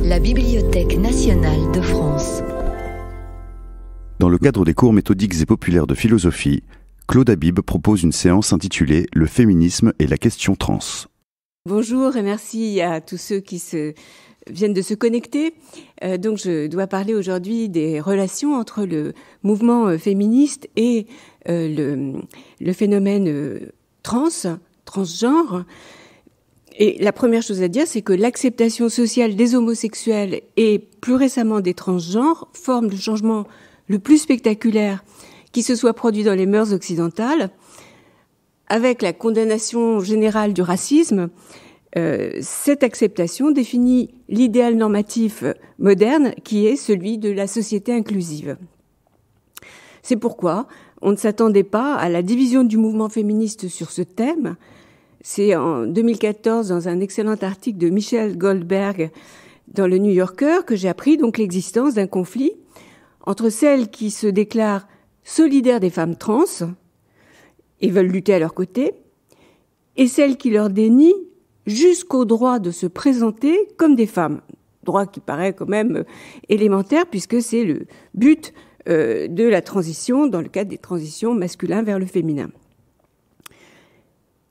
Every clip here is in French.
La Bibliothèque nationale de France. Dans le cadre des cours méthodiques et populaires de philosophie, Claude Habib propose une séance intitulée « Le féminisme et la question trans ». Bonjour et merci à tous ceux qui viennent de se connecter. Donc je dois parler aujourd'hui des relations entre le mouvement féministe et le phénomène transgenre. Et la première chose à dire, c'est que l'acceptation sociale des homosexuels et plus récemment des transgenres forme le changement le plus spectaculaire qui se soit produit dans les mœurs occidentales. Avec la condamnation générale du racisme, cette acceptation définit l'idéal normatif moderne qui est celui de la société inclusive. C'est pourquoi on ne s'attendait pas à la division du mouvement féministe sur ce thème. C'est en 2014, dans un excellent article de Michelle Goldberg dans le New Yorker, que j'ai appris donc l'existence d'un conflit entre celles qui se déclarent solidaires des femmes trans et veulent lutter à leur côté, et celles qui leur dénient jusqu'au droit de se présenter comme des femmes. Droit qui paraît quand même élémentaire puisque c'est le but de la transition, dans le cadre des transitions masculin vers le féminin.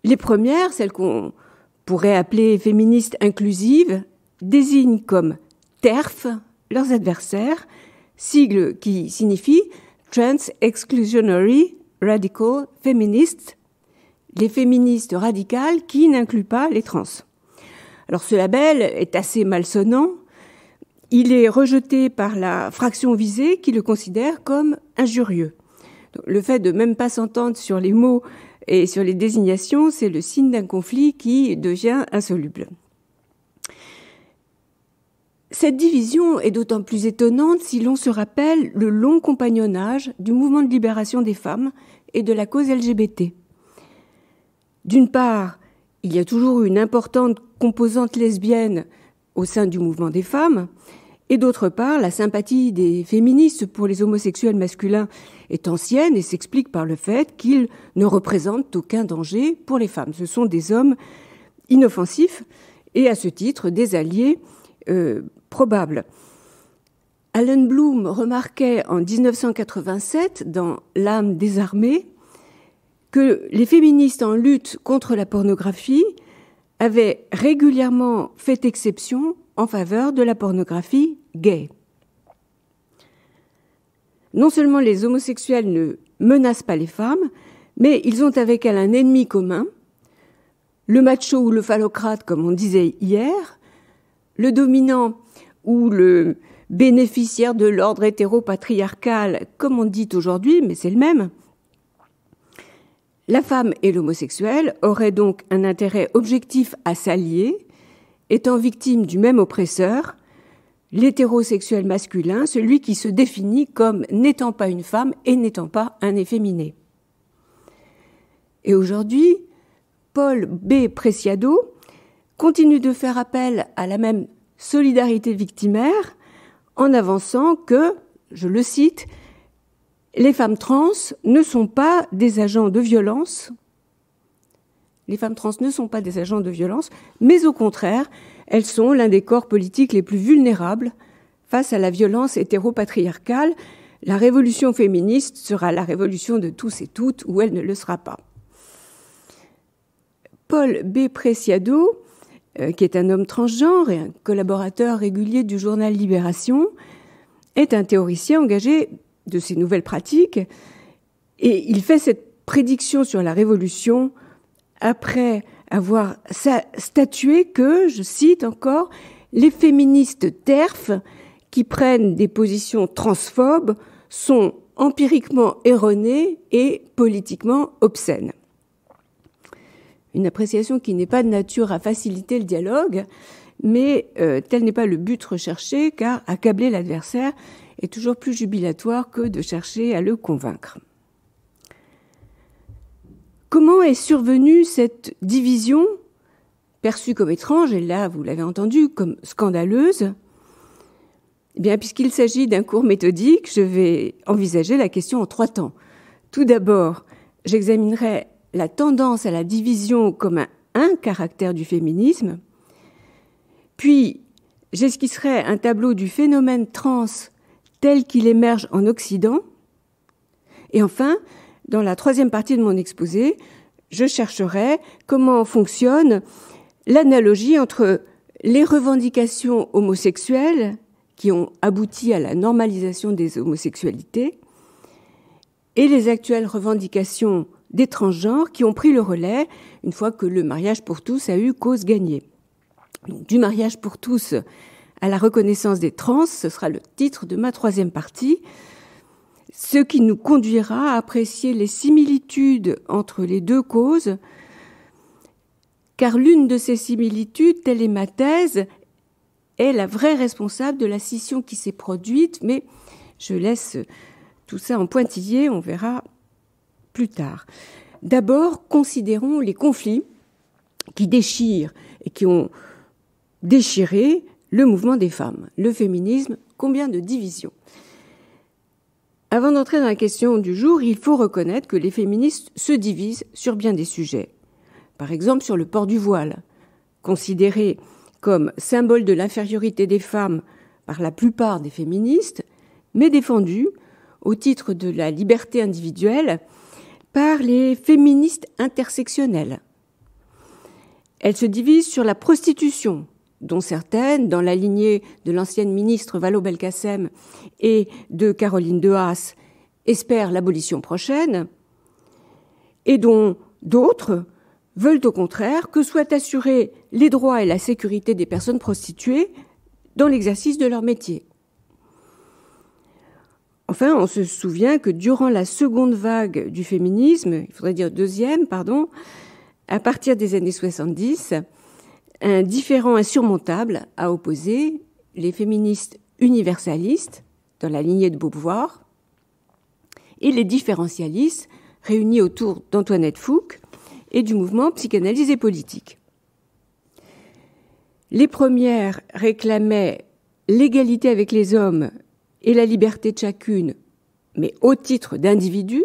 Les premières, celles qu'on pourrait appeler féministes inclusives, désignent comme TERF leurs adversaires, sigle qui signifie Trans Exclusionary Radical Feminists, les féministes radicales qui n'incluent pas les trans. Alors ce label est assez malsonnant. Il est rejeté par la fraction visée qui le considère comme injurieux. Donc, le fait de même pas s'entendre sur les mots et sur les désignations, c'est le signe d'un conflit qui devient insoluble. Cette division est d'autant plus étonnante si l'on se rappelle le long compagnonnage du mouvement de libération des femmes et de la cause LGBT. D'une part, il y a toujours une importante composante lesbienne au sein du mouvement des femmes, et d'autre part, la sympathie des féministes pour les homosexuels masculins est ancienne et s'explique par le fait qu'ils ne représentent aucun danger pour les femmes. Ce sont des hommes inoffensifs et à ce titre des alliés probables. Alan Bloom remarquait en 1987 dans L'âme désarmée que les féministes en lutte contre la pornographie avaient régulièrement fait exception en faveur de la pornographie gay. Non seulement les homosexuels ne menacent pas les femmes, mais ils ont avec elles un ennemi commun, le macho ou le phallocrate, comme on disait hier, le dominant ou le bénéficiaire de l'ordre hétéropatriarcal, comme on dit aujourd'hui, mais c'est le même. La femme et l'homosexuel auraient donc un intérêt objectif à s'allier, étant victime du même oppresseur, l'hétérosexuel masculin, celui qui se définit comme n'étant pas une femme et n'étant pas un efféminé. Et aujourd'hui, Paul B. Preciado continue de faire appel à la même solidarité victimaire en avançant que, je le cite, les femmes trans ne sont pas des agents de violence. Les femmes trans ne sont pas des agents de violence, mais au contraire, elles sont l'un des corps politiques les plus vulnérables face à la violence hétéropatriarcale. La révolution féministe sera la révolution de tous et toutes, ou elle ne le sera pas. Paul B. Preciado, qui est un homme transgenre et un collaborateur régulier du journal Libération, est un théoricien engagé de ces nouvelles pratiques, et il fait cette prédiction sur la révolution après avoir statué que, je cite encore, les féministes TERF qui prennent des positions transphobes sont empiriquement erronées et politiquement obscènes. Une appréciation qui n'est pas de nature à faciliter le dialogue, mais tel n'est pas le but recherché, car accabler l'adversaire est toujours plus jubilatoire que de chercher à le convaincre. Comment est survenue cette division, perçue comme étrange, et là, vous l'avez entendu, comme scandaleuse ? Eh bien, puisqu'il s'agit d'un cours méthodique, je vais envisager la question en 3 temps. Tout d'abord, j'examinerai la tendance à la division comme un caractère du féminisme, puis j'esquisserai un tableau du phénomène trans tel qu'il émerge en Occident. Et enfin, dans la troisième partie de mon exposé, je chercherai comment fonctionne l'analogie entre les revendications homosexuelles qui ont abouti à la normalisation des homosexualités et les actuelles revendications des transgenres qui ont pris le relais une fois que le mariage pour tous a eu cause gagnée. Donc, du mariage pour tous à la reconnaissance des trans, ce sera le titre de ma troisième partie, ce qui nous conduira à apprécier les similitudes entre les deux causes, car l'une de ces similitudes, telle est ma thèse, est la vraie responsable de la scission qui s'est produite, mais je laisse tout ça en pointillé, on verra plus tard. D'abord, considérons les conflits qui déchirent et qui ont déchiré le mouvement des femmes, le féminisme, combien de divisions. Avant d'entrer dans la question du jour, il faut reconnaître que les féministes se divisent sur bien des sujets. Par exemple, sur le port du voile, considéré comme symbole de l'infériorité des femmes par la plupart des féministes, mais défendu au titre de la liberté individuelle par les féministes intersectionnelles. Elles se divisent sur la prostitution, dont certaines, dans la lignée de l'ancienne ministre Vallaud-Belkacem et de Caroline de Haas, espèrent l'abolition prochaine, et dont d'autres veulent au contraire que soient assurés les droits et la sécurité des personnes prostituées dans l'exercice de leur métier. Enfin, on se souvient que durant la seconde vague du féminisme, il faudrait dire deuxième, à partir des années 70, un différend insurmontable a opposé les féministes universalistes, dans la lignée de Beauvoir, et les différentialistes réunis autour d'Antoinette Fouque et du mouvement psychanalysé politique. Les premières réclamaient l'égalité avec les hommes et la liberté de chacune, mais au titre d'individus.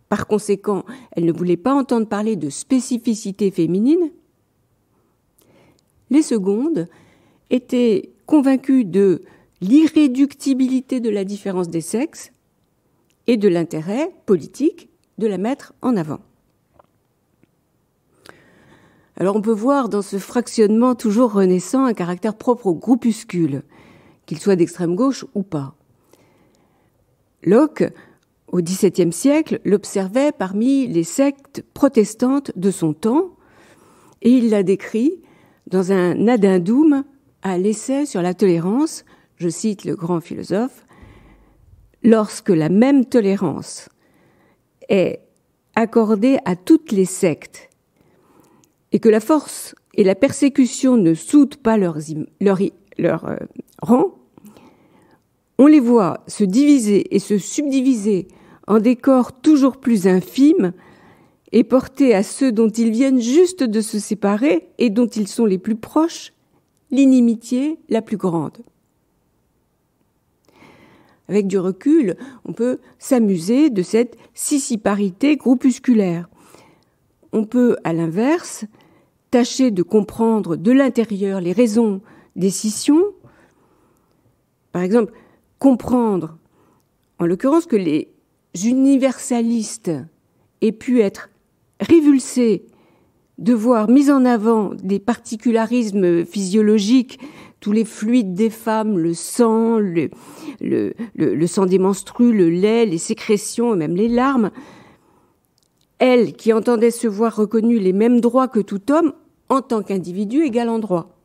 Par conséquent, elles ne voulaient pas entendre parler de spécificité féminine. Les secondes étaient convaincues de l'irréductibilité de la différence des sexes et de l'intérêt politique de la mettre en avant. Alors on peut voir dans ce fractionnement toujours renaissant un caractère propre au groupuscule, qu'il soit d'extrême gauche ou pas. Locke, au XVIIe siècle, l'observait parmi les sectes protestantes de son temps et il l'a décrit dans un addendum à l'essai sur la tolérance, je cite le grand philosophe, « Lorsque la même tolérance est accordée à toutes les sectes et que la force et la persécution ne soudent pas leur rang, on les voit se diviser et se subdiviser en des corps toujours plus infimes et porter à ceux dont ils viennent juste de se séparer et dont ils sont les plus proches l'inimitié la plus grande. » Avec du recul, on peut s'amuser de cette scissiparité groupusculaire. On peut, à l'inverse, tâcher de comprendre de l'intérieur les raisons des scissions. Par exemple, comprendre, en l'occurrence, que les universalistes aient pu être révulsés de voir mis en avant des particularismes physiologiques, tous les fluides des femmes, le sang, le sang des menstrues, le lait, les sécrétions et même les larmes, elles qui entendaient se voir reconnus les mêmes droits que tout homme en tant qu'individu égal en droit.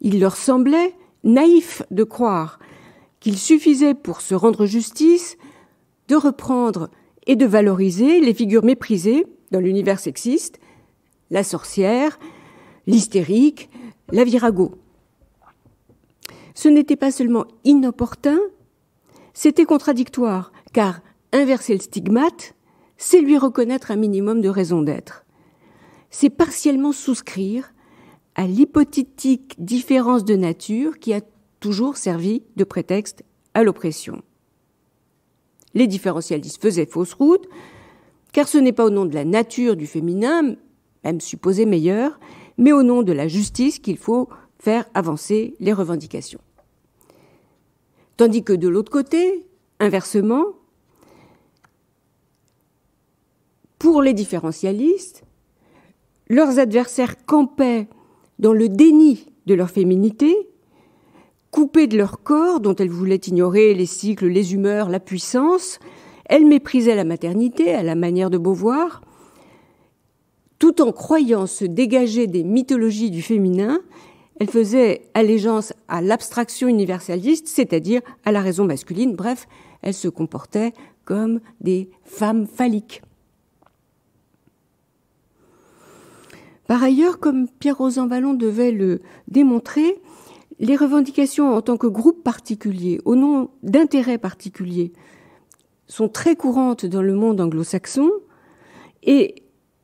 Il leur semblait naïf de croire qu'il suffisait pour se rendre justice de reprendre et de valoriser les figures méprisées dans l'univers sexiste, la sorcière, l'hystérique, la virago. Ce n'était pas seulement inopportun, c'était contradictoire, car inverser le stigmate, c'est lui reconnaître un minimum de raison d'être. C'est partiellement souscrire à l'hypothétique différence de nature qui a toujours servi de prétexte à l'oppression. Les différentialistes faisaient fausse route, car ce n'est pas au nom de la nature du féminin, même supposé meilleur, mais au nom de la justice qu'il faut faire avancer les revendications. Tandis que de l'autre côté, inversement, pour les différentialistes, leurs adversaires campaient dans le déni de leur féminité, coupées de leur corps dont elles voulaient ignorer les cycles, les humeurs, la puissance. Elles méprisaient la maternité à la manière de Beauvoir, tout en croyant se dégager des mythologies du féminin. Elles faisaient allégeance à l'abstraction universaliste, c'est-à-dire à la raison masculine. Bref, elles se comportaient comme des femmes phalliques. Par ailleurs, comme Pierre-Rosan Vallon devait le démontrer, les revendications en tant que groupe particulier, au nom d'intérêts particuliers, sont très courantes dans le monde anglo-saxon et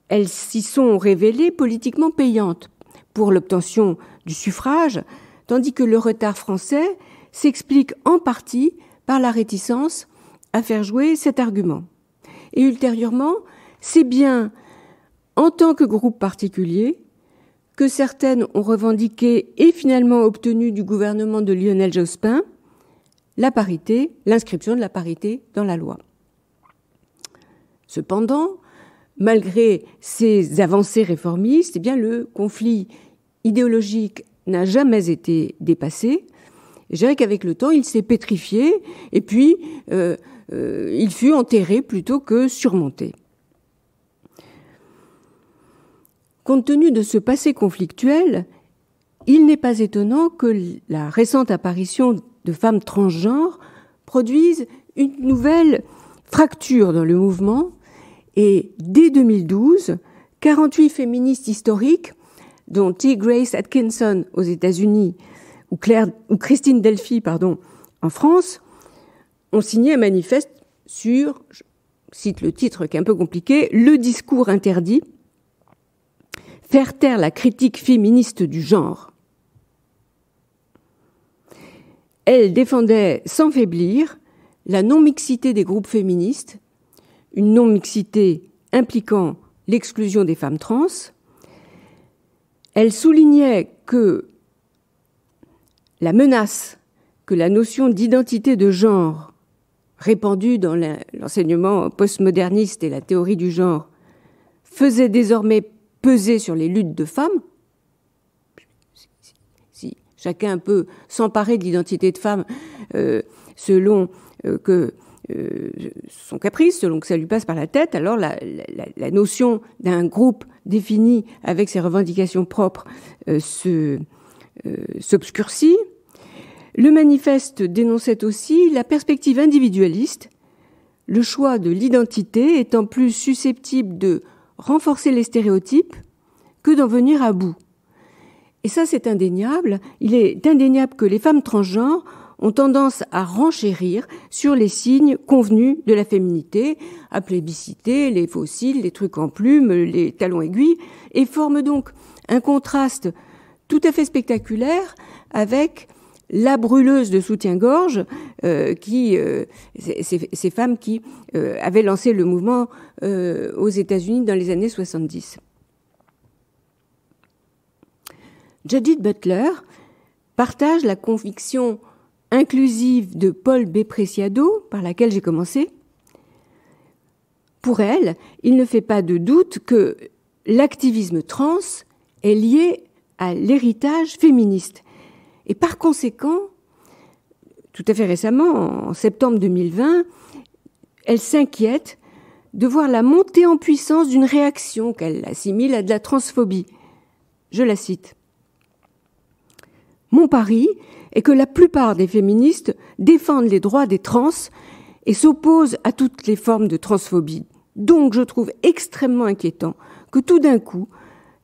elles s'y sont révélées politiquement payantes pour l'obtention du suffrage, tandis que le retard français s'explique en partie par la réticence à faire jouer cet argument. Et ultérieurement, c'est bien en tant que groupe particulier que certaines ont revendiqué et finalement obtenu du gouvernement de Lionel Jospin la parité, l'inscription de la parité dans la loi. Cependant, malgré ces avancées réformistes, eh bien, le conflit idéologique n'a jamais été dépassé. Je dirais qu'avec le temps, il s'est pétrifié et puis il fut enterré plutôt que surmonté. Compte tenu de ce passé conflictuel, il n'est pas étonnant que la récente apparition de femmes transgenres produise une nouvelle fracture dans le mouvement. Et dès 2012, 48 féministes historiques, dont T. Grace Atkinson aux États-Unis ou Christine Delphi en France, ont signé un manifeste sur, je cite le titre qui est un peu compliqué, « Le discours interdit », faire taire la critique féministe du genre. Elle défendait sans faiblir la non-mixité des groupes féministes, une non-mixité impliquant l'exclusion des femmes trans. Elle soulignait que la menace que la notion d'identité de genre répandue dans l'enseignement postmoderniste et la théorie du genre faisait désormais peser sur les luttes de femmes. Si chacun peut s'emparer de l'identité de femme selon son caprice, selon que ça lui passe par la tête, alors la notion d'un groupe défini avec ses revendications propres s'obscurcit. Le manifeste dénonçait aussi la perspective individualiste, le choix de l'identité étant plus susceptible de renforcer les stéréotypes que d'en venir à bout. Et ça, c'est indéniable. Il est indéniable que les femmes transgenres ont tendance à renchérir sur les signes convenus de la féminité, à plébisciter les fossiles, les trucs en plumes, les talons aiguilles, et forment donc un contraste tout à fait spectaculaire avec la brûleuse de soutien-gorge, ces femmes qui avaient lancé le mouvement aux États-Unis dans les années 70. Judith Butler partage la conviction inclusive de Paul B. Preciado, par laquelle j'ai commencé. Pour elle, il ne fait pas de doute que l'activisme trans est lié à l'héritage féministe. Et par conséquent, tout à fait récemment, en septembre 2020, elle s'inquiète de voir la montée en puissance d'une réaction qu'elle assimile à de la transphobie. Je la cite. « Mon pari est que la plupart des féministes défendent les droits des trans et s'opposent à toutes les formes de transphobie. Donc je trouve extrêmement inquiétant que tout d'un coup,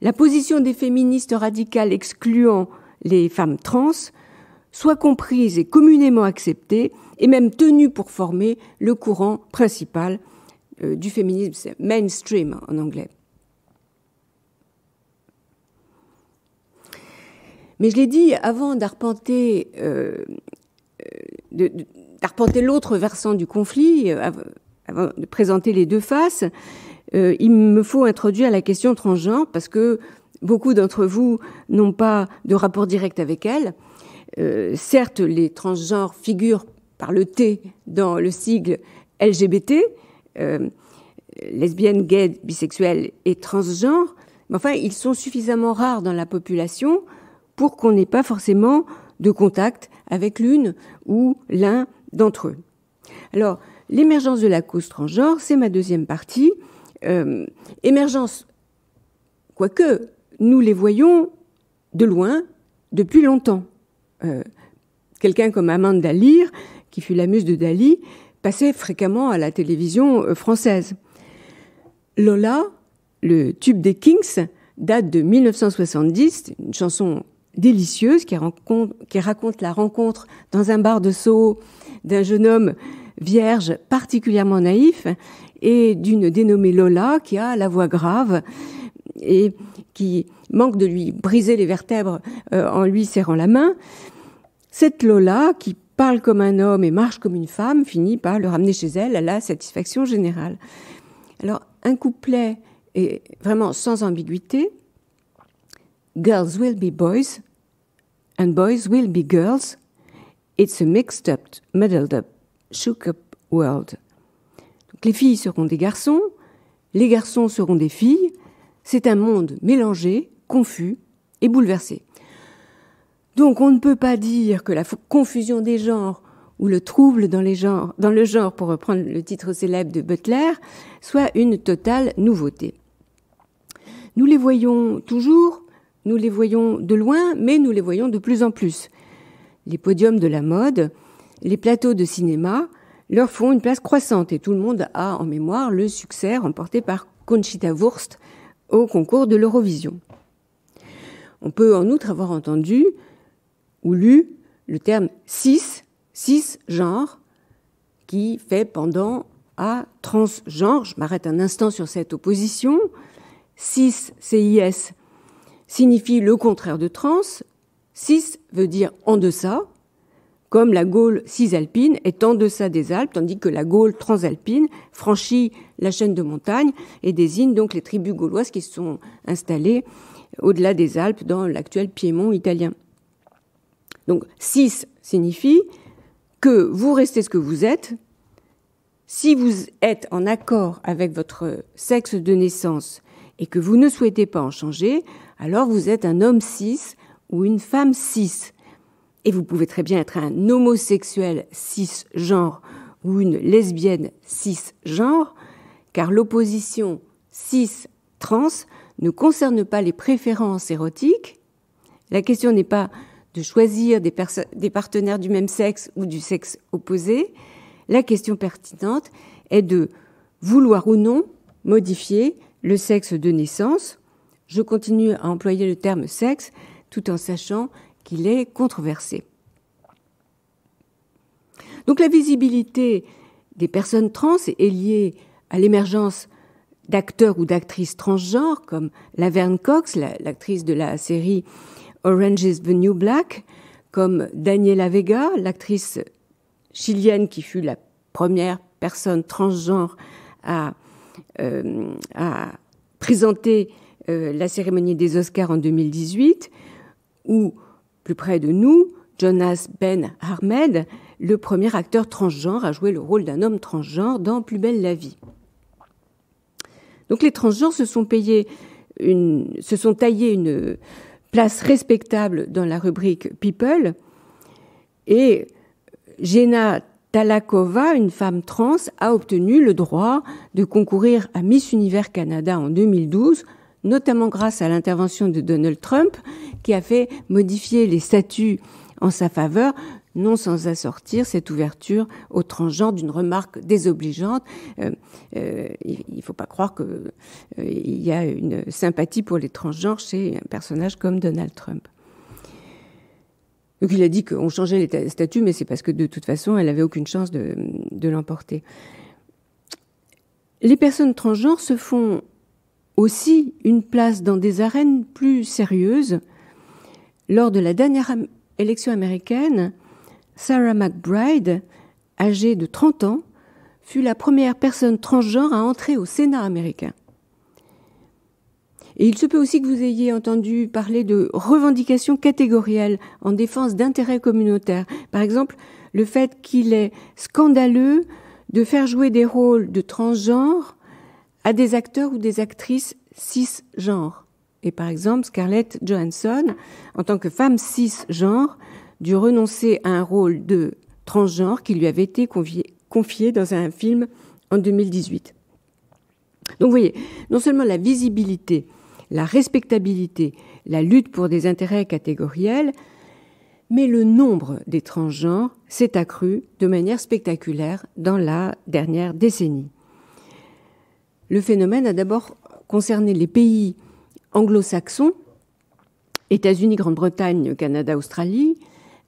la position des féministes radicales excluant les femmes trans soit comprise et communément acceptée et même tenue pour former le courant principal du féminisme, c'est mainstream en anglais. Mais je l'ai dit, avant d'arpenter l'autre versant du conflit, avant de présenter les deux faces, il me faut introduire la question transgenre parce que beaucoup d'entre vous n'ont pas de rapport direct avec elles. Certes, les transgenres figurent par le T dans le sigle LGBT, lesbiennes, gays, bisexuels et transgenres, mais enfin, ils sont suffisamment rares dans la population pour qu'on n'ait pas forcément de contact avec l'une ou l'un d'entre eux. Alors, l'émergence de la cause transgenre, c'est ma deuxième partie. Émergence, quoique nous les voyons de loin depuis longtemps. Quelqu'un comme Amanda Lear, qui fut la muse de Dali, passait fréquemment à la télévision française. Lola, le tube des Kings, date de 1970, une chanson délicieuse qui raconte la rencontre dans un bar de Soho d'un jeune homme vierge particulièrement naïf et d'une dénommée Lola qui a la voix grave et qui manque de lui briser les vertèbres en lui serrant la main. Cette Lola, qui parle comme un homme et marche comme une femme, finit par le ramener chez elle à la satisfaction générale. Alors, un couplet est vraiment sans ambiguïté. Girls will be boys and boys will be girls. It's a mixed up, muddled up, shook up world. Donc, les filles seront des garçons, les garçons seront des filles. C'est un monde mélangé, confus et bouleversé. Donc, on ne peut pas dire que la confusion des genres ou le trouble dans le genre, pour reprendre le titre célèbre de Butler, soit une totale nouveauté. Nous les voyons toujours, nous les voyons de loin, mais nous les voyons de plus en plus. Les podiums de la mode, les plateaux de cinéma leur font une place croissante et tout le monde a en mémoire le succès remporté par Conchita Wurst au concours de l'Eurovision. On peut en outre avoir entendu ou lu le terme cisgenre, qui fait pendant à transgenre. Je m'arrête un instant sur cette opposition. Cis, C-I-S, signifie le contraire de trans. Cis veut dire en deçà, comme la Gaule cisalpine est en deçà des Alpes, tandis que la Gaule transalpine franchit la chaîne de montagnes et désigne donc les tribus gauloises qui se sont installées au-delà des Alpes dans l'actuel Piémont italien. Donc, cis signifie que vous restez ce que vous êtes. Si vous êtes en accord avec votre sexe de naissance et que vous ne souhaitez pas en changer, alors vous êtes un homme cis ou une femme cis. Et vous pouvez très bien être un homosexuel cisgenre ou une lesbienne cisgenre, car l'opposition cis-trans ne concerne pas les préférences érotiques. La question n'est pas de choisir des partenaires du même sexe ou du sexe opposé. La question pertinente est de vouloir ou non modifier le sexe de naissance. Je continue à employer le terme sexe tout en sachant qu'il est controversé. Donc la visibilité des personnes trans est liée à l'émergence d'acteurs ou d'actrices transgenres comme Laverne Cox, l'actrice de la série Orange is the New Black, comme Daniela Vega, l'actrice chilienne qui fut la première personne transgenre à présenter la cérémonie des Oscars en 2018, ou plus près de nous, Jonas Ben Ahmed, le premier acteur transgenre à jouer le rôle d'un homme transgenre dans Plus belle la vie. Donc les transgenres se sont taillés une place respectable dans la rubrique People, et Jena Talakova, une femme trans, a obtenu le droit de concourir à Miss Univers Canada en 2012, notamment grâce à l'intervention de Donald Trump, qui a fait modifier les statuts en sa faveur, non sans assortir cette ouverture aux transgenres d'une remarque désobligeante. Il ne faut pas croire qu'il y a une sympathie pour les transgenres chez un personnage comme Donald Trump. Donc il a dit qu'on changeait les statuts, mais c'est parce que de toute façon, elle n'avait aucune chance de l'emporter. Les personnes transgenres se font aussi une place dans des arènes plus sérieuses. Lors de la dernière élection américaine, Sarah McBride, âgée de 30 ans, fut la première personne transgenre à entrer au Sénat américain. Et il se peut aussi que vous ayez entendu parler de revendications catégorielles en défense d'intérêts communautaires. Par exemple, le fait qu'il est scandaleux de faire jouer des rôles de transgenres à des acteurs ou des actrices cisgenres. Et par exemple, Scarlett Johansson, en tant que femme cisgenre, dut renoncer à un rôle de transgenre qui lui avait été confié dans un film en 2018. Donc vous voyez, non seulement la visibilité, la respectabilité, la lutte pour des intérêts catégoriels, mais le nombre des transgenres s'est accru de manière spectaculaire dans la dernière décennie. Le phénomène a d'abord concerné les pays anglo-saxons, États-Unis, Grande-Bretagne, Canada, Australie,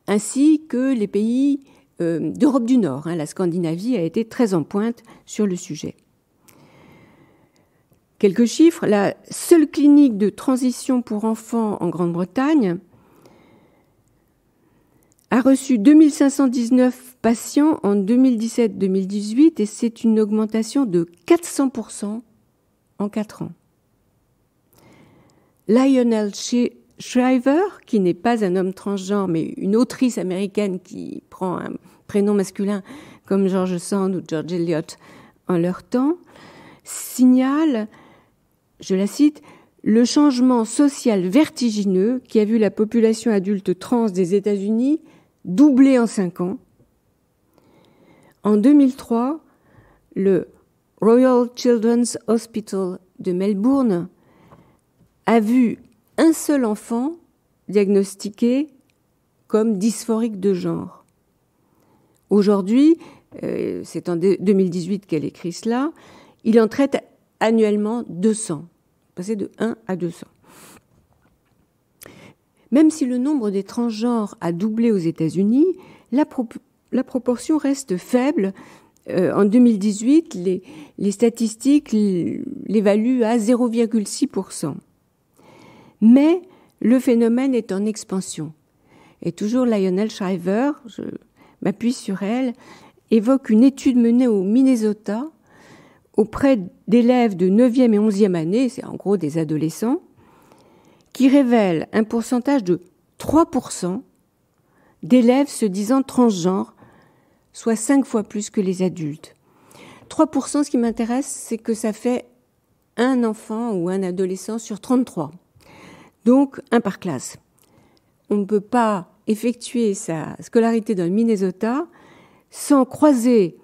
ainsi que les pays d'Europe du Nord. La Scandinavie a été très en pointe sur le sujet. Quelques chiffres. La seule clinique de transition pour enfants en Grande-Bretagne a reçu 2519 patients en 2017-2018 et c'est une augmentation de 400% en 4 ans. Lionel Shriver, qui n'est pas un homme transgenre, mais une autrice américaine qui prend un prénom masculin comme George Sand ou George Eliot en leur temps, signale, je la cite, « le changement social vertigineux qui a vu la population adulte trans des États-Unis doubler en 5 ans. En 2003, le Royal Children's Hospital de Melbourne a vu un seul enfant diagnostiqué comme dysphorique de genre. Aujourd'hui, c'est en 2018 qu'elle écrit cela, il en traite annuellement 200, passé de 1 à 200. Même si le nombre des transgenres a doublé aux États-Unis, la proportion reste faible. En 2018, les statistiques l'évaluent à 0,6%. Mais le phénomène est en expansion. Et toujours Lionel Shriver, je m'appuie sur elle, évoque une étude menée au Minnesota auprès d'élèves de 9e et 11e année, c'est en gros des adolescents, qui révèle un pourcentage de 3% d'élèves se disant transgenres, soit 5 fois plus que les adultes. 3%, ce qui m'intéresse, c'est que ça fait un enfant ou un adolescent sur 33. Donc, un par classe. On ne peut pas effectuer sa scolarité dans le Minnesota sans croiser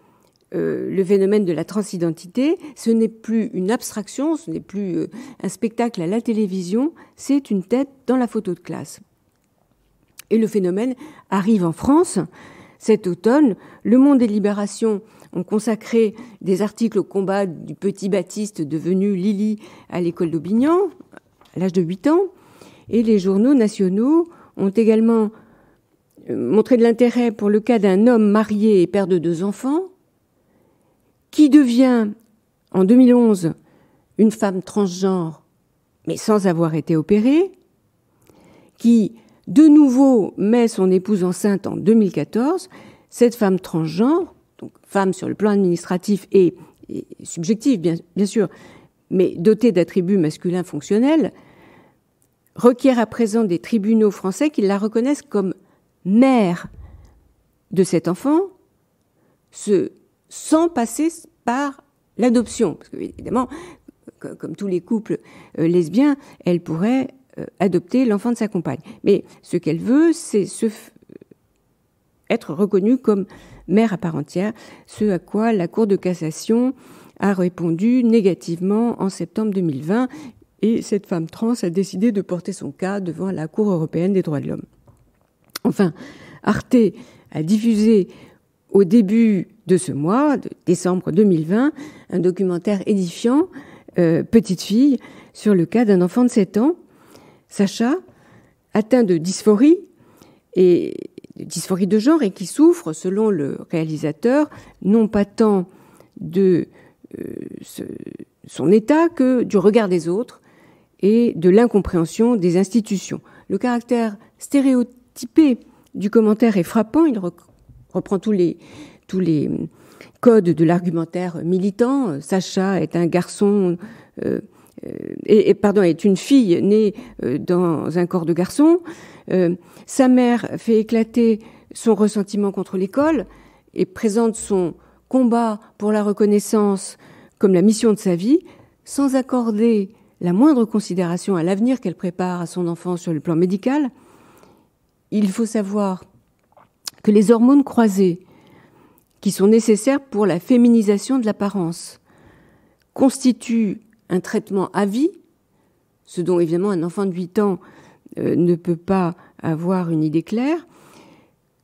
le phénomène de la transidentité. Ce n'est plus une abstraction, ce n'est plus un spectacle à la télévision, c'est une tête dans la photo de classe. Et le phénomène arrive en France. Cet automne, Le Monde et Libération ont consacré des articles au combat du petit Baptiste devenu Lily à l'école d'Aubignan, à l'âge de 8 ans. Et les journaux nationaux ont également montré de l'intérêt pour le cas d'un homme marié et père de 2 enfants, qui devient, en 2011, une femme transgenre, mais sans avoir été opérée, qui, de nouveau, met son épouse enceinte en 2014. Cette femme transgenre, donc femme sur le plan administratif et subjectif, bien sûr, mais dotée d'attributs masculins fonctionnels, requiert à présent des tribunaux français qui la reconnaissent comme mère de cet enfant, sans passer par l'adoption. Parce que, évidemment, comme tous les couples lesbiens, elle pourrait adopter l'enfant de sa compagne. Mais ce qu'elle veut, c'est être reconnue comme mère à part entière, ce à quoi la Cour de cassation a répondu négativement en septembre 2020. Et cette femme trans a décidé de porter son cas devant la Cour européenne des droits de l'homme. Enfin, Arte a diffusé au début de ce mois, de décembre 2020, un documentaire édifiant, Petite fille, sur le cas d'un enfant de 7 ans, Sacha, atteint de dysphorie, et de dysphorie de genre, et qui souffre, selon le réalisateur, non pas tant de son état que du regard des autres et de l'incompréhension des institutions. Le caractère stéréotypé du commentaire est frappant. Il reprend tous les codes de l'argumentaire militant. Sacha est un garçon est une fille née dans un corps de garçon. Sa mère fait éclater son ressentiment contre l'école et présente son combat pour la reconnaissance comme la mission de sa vie, sans accorder la moindre considération à l'avenir qu'elle prépare à son enfant sur le plan médical. Il faut savoir que les hormones croisées, qui sont nécessaires pour la féminisation de l'apparence, constituent un traitement à vie, ce dont évidemment un enfant de 8 ans ne peut pas avoir une idée claire,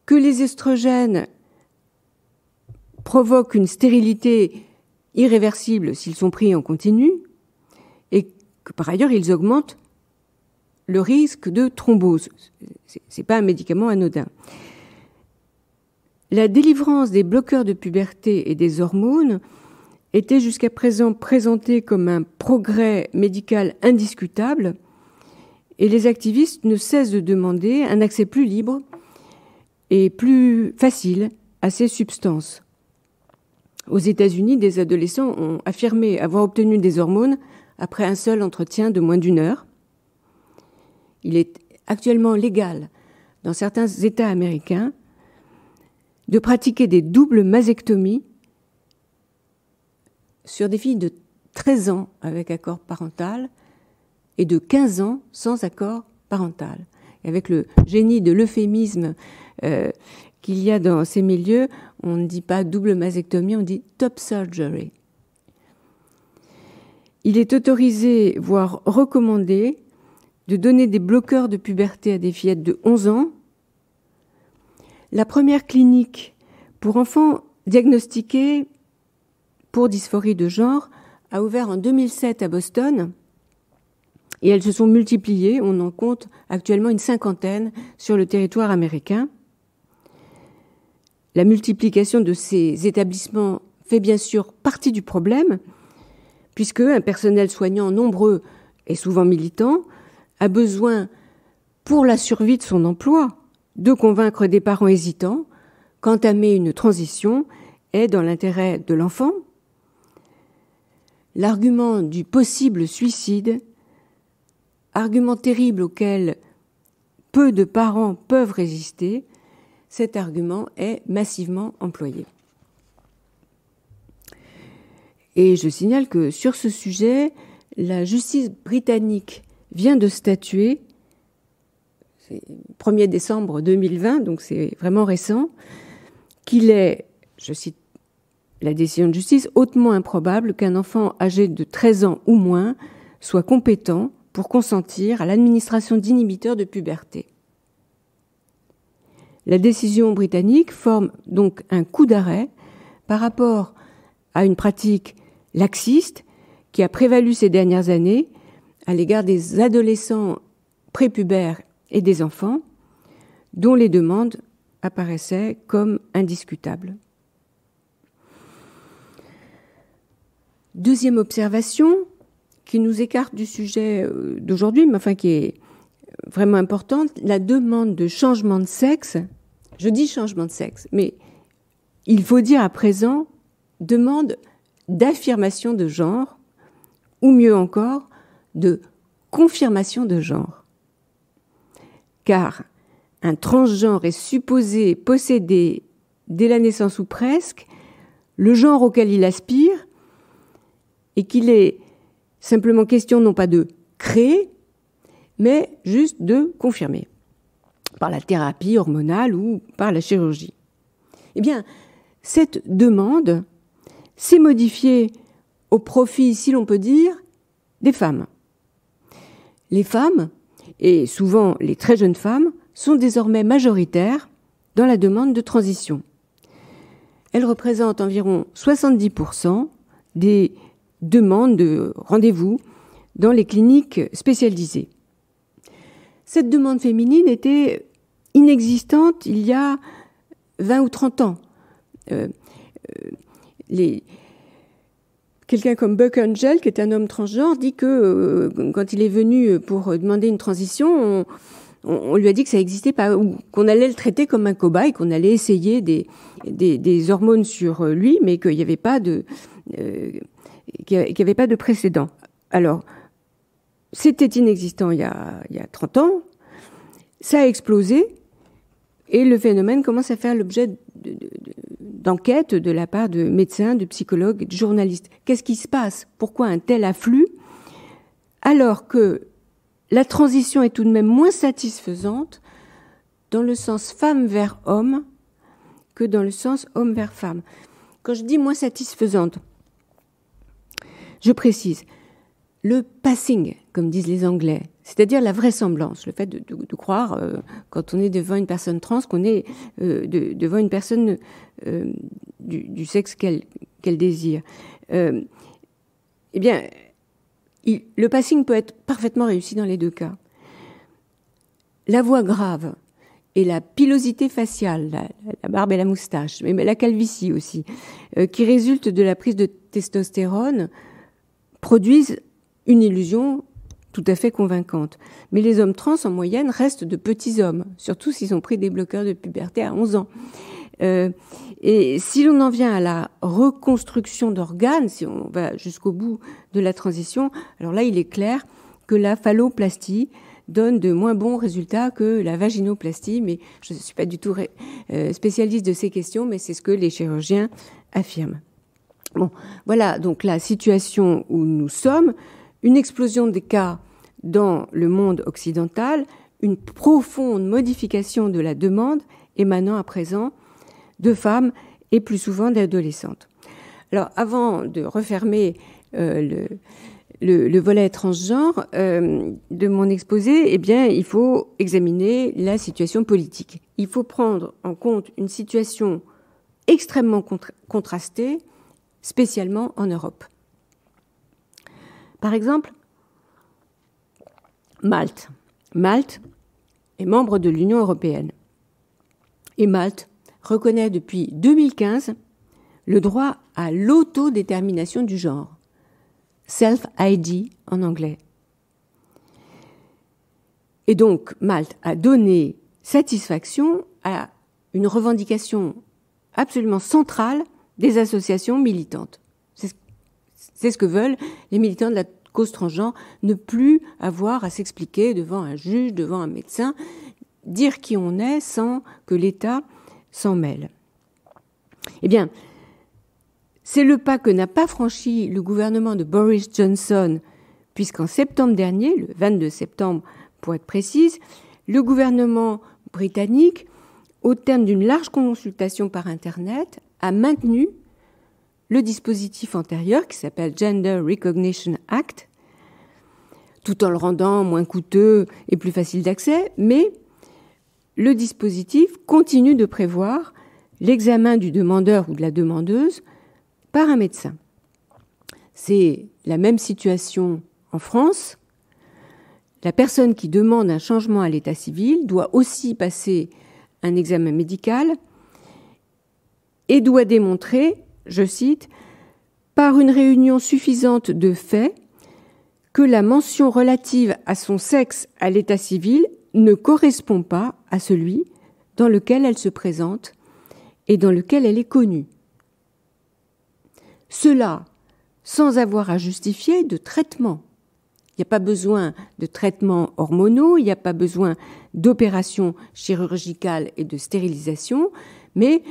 que les estrogènes provoquent une stérilité irréversible s'ils sont pris en continu, et que par ailleurs ils augmentent le risque de thrombose. C'est pas un médicament anodin. La délivrance des bloqueurs de puberté et des hormones était jusqu'à présent présentée comme un progrès médical indiscutable, et les activistes ne cessent de demander un accès plus libre et plus facile à ces substances. Aux États-Unis, des adolescents ont affirmé avoir obtenu des hormones après un seul entretien de moins d'1 heure. Il est actuellement légal dans certains États américains de pratiquer des doubles mastectomies sur des filles de 13 ans avec accord parental et de 15 ans sans accord parental. Et avec le génie de l'euphémisme qu'il y a dans ces milieux, on ne dit pas double mastectomie, on dit top surgery. Il est autorisé, voire recommandé, de donner des bloqueurs de puberté à des fillettes de 11 ans. La première clinique pour enfants diagnostiqués pour dysphorie de genre a ouvert en 2007 à Boston et elles se sont multipliées. On en compte actuellement une 50aine sur le territoire américain. La multiplication de ces établissements fait bien sûr partie du problème, puisque un personnel soignant nombreux et souvent militant a besoin, pour la survie de son emploi, de convaincre des parents hésitants qu'entamer une transition est dans l'intérêt de l'enfant. L'argument du possible suicide, argument terrible auquel peu de parents peuvent résister, cet argument est massivement employé. Et je signale que sur ce sujet, la justice britannique vient de statuer, c'est 1er décembre 2020, donc c'est vraiment récent, qu'il est, je cite la décision de justice, hautement improbable qu'un enfant âgé de 13 ans ou moins soit compétent pour consentir à l'administration d'inhibiteurs de puberté. La décision britannique forme donc un coup d'arrêt par rapport à une pratique laxiste qui a prévalu ces dernières années à l'égard des adolescents prépubères et des enfants, dont les demandes apparaissaient comme indiscutables. Deuxième observation, qui nous écarte du sujet d'aujourd'hui, mais enfin qui est vraiment importante, la demande de changement de sexe. Je dis changement de sexe, mais il faut dire à présent demande d'affirmation de genre, ou mieux encore, de confirmation de genre. Car un transgenre est supposé posséder, dès la naissance ou presque, le genre auquel il aspire, et qu'il est simplement question non pas de créer, mais juste de confirmer, par la thérapie hormonale ou par la chirurgie. Eh bien, cette demande s'est modifiée au profit, si l'on peut dire, des femmes. Les femmes, et souvent les très jeunes femmes, sont désormais majoritaires dans la demande de transition. Elles représentent environ 70% des demandes de rendez-vous dans les cliniques spécialisées. Cette demande féminine était inexistante il y a 20 ou 30 ans. Quelqu'un comme Buck Angel, qui est un homme transgenre, dit que quand il est venu pour demander une transition, on lui a dit que ça n'existait pas, ou qu'on allait le traiter comme un cobaye, qu'on allait essayer des hormones sur lui, mais qu'il n'y avait pas de précédent. Alors, c'était inexistant il y a 30 ans, ça a explosé, et le phénomène commence à faire l'objet d'enquêtes de la part de médecins, de psychologues et de journalistes. Qu'est-ce qui se passe? Pourquoi un tel afflux? Alors que la transition est tout de même moins satisfaisante dans le sens femme vers homme que dans le sens homme vers femme. Quand je dis moins satisfaisante, je précise, le passing, comme disent les Anglais, c'est-à-dire la vraisemblance, le fait de croire, quand on est devant une personne trans, qu'on est devant une personne du sexe qu'elle désire. Eh bien, le passing peut être parfaitement réussi dans les deux cas. La voix grave et la pilosité faciale, la barbe et la moustache, mais la calvitie aussi, qui résulte de la prise de testostérone, produisent une illusion tout à fait convaincante. Mais les hommes trans, en moyenne, restent de petits hommes, surtout s'ils ont pris des bloqueurs de puberté à 11 ans. Et si l'on en vient à la reconstruction d'organes, si on va jusqu'au bout de la transition, alors là, il est clair que la phalloplastie donne de moins bons résultats que la vaginoplastie, mais je ne suis pas du tout spécialiste de ces questions, mais c'est ce que les chirurgiens affirment. Bon, voilà donc la situation où nous sommes, une explosion des cas dans le monde occidental, une profonde modification de la demande émanant à présent de femmes et plus souvent d'adolescentes. Alors, avant de refermer le volet transgenre de mon exposé, eh bien, il faut examiner la situation politique. Il faut prendre en compte une situation extrêmement contrastée, spécialement en Europe. Par exemple, Malte. Malte est membre de l'Union européenne. Et Malte reconnaît depuis 2015 le droit à l'autodétermination du genre, self-ID en anglais. Et donc, Malte a donné satisfaction à une revendication absolument centrale des associations militantes. C'est ce que veulent les militants de la cause transgenre, ne plus avoir à s'expliquer devant un juge, devant un médecin, dire qui on est sans que l'État s'en mêle. Eh bien, c'est le pas que n'a pas franchi le gouvernement de Boris Johnson, puisqu'en septembre dernier, le 22 septembre pour être précise, le gouvernement britannique, au terme d'une large consultation par Internet, a maintenu le dispositif antérieur qui s'appelle Gender Recognition Act, tout en le rendant moins coûteux et plus facile d'accès, mais le dispositif continue de prévoir l'examen du demandeur ou de la demandeuse par un médecin. C'est la même situation en France. La personne qui demande un changement à l'état civil doit aussi passer un examen médical et doit démontrer, je cite, « par une réunion suffisante de faits que la mention relative à son sexe à l'état civil ne correspond pas à celui dans lequel elle se présente et dans lequel elle est connue. Cela sans avoir à justifier de traitement. Il n'y a pas besoin de traitements hormonaux, il n'y a pas besoin d'opérations chirurgicales et de stérilisation, mais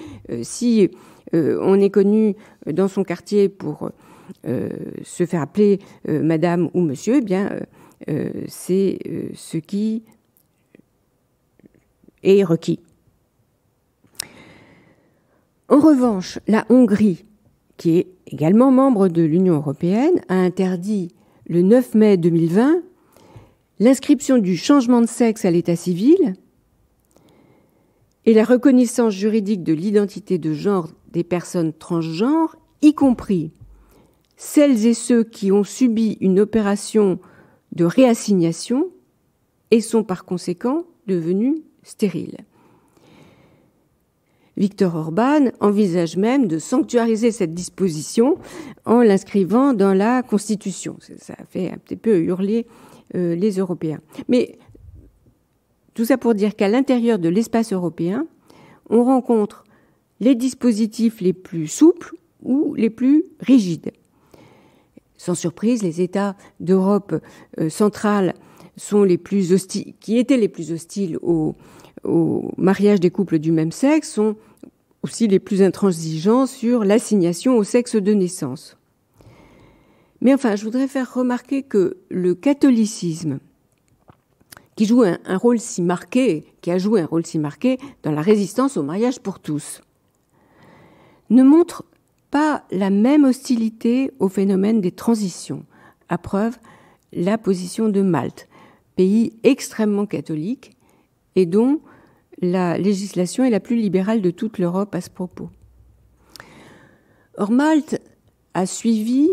si on est connu dans son quartier pour se faire appeler madame ou monsieur, eh bien, c'est ce qui est requis. En revanche, la Hongrie, qui est également membre de l'Union européenne, a interdit le 9 mai 2020 l'inscription du changement de sexe à l'état civil et la reconnaissance juridique de l'identité de genre des personnes transgenres, y compris celles et ceux qui ont subi une opération de réassignation et sont par conséquent devenus stériles. Viktor Orban envisage même de sanctuariser cette disposition en l'inscrivant dans la Constitution. Ça a fait un petit peu hurler les Européens. Mais tout ça pour dire qu'à l'intérieur de l'espace européen, on rencontre les dispositifs les plus souples ou les plus rigides. Sans surprise, les États d'Europe centrale sont les plus hostiles, qui étaient les plus hostiles au mariage des couples du même sexe, sont aussi les plus intransigeants sur l'assignation au sexe de naissance. Mais enfin, je voudrais faire remarquer que le catholicisme, qui a joué un rôle si marqué dans la résistance au mariage pour tous, ne montre pas la même hostilité au phénomène des transitions. À preuve, la position de Malte, pays extrêmement catholique et dont la législation est la plus libérale de toute l'Europe à ce propos. Or, Malte a suivi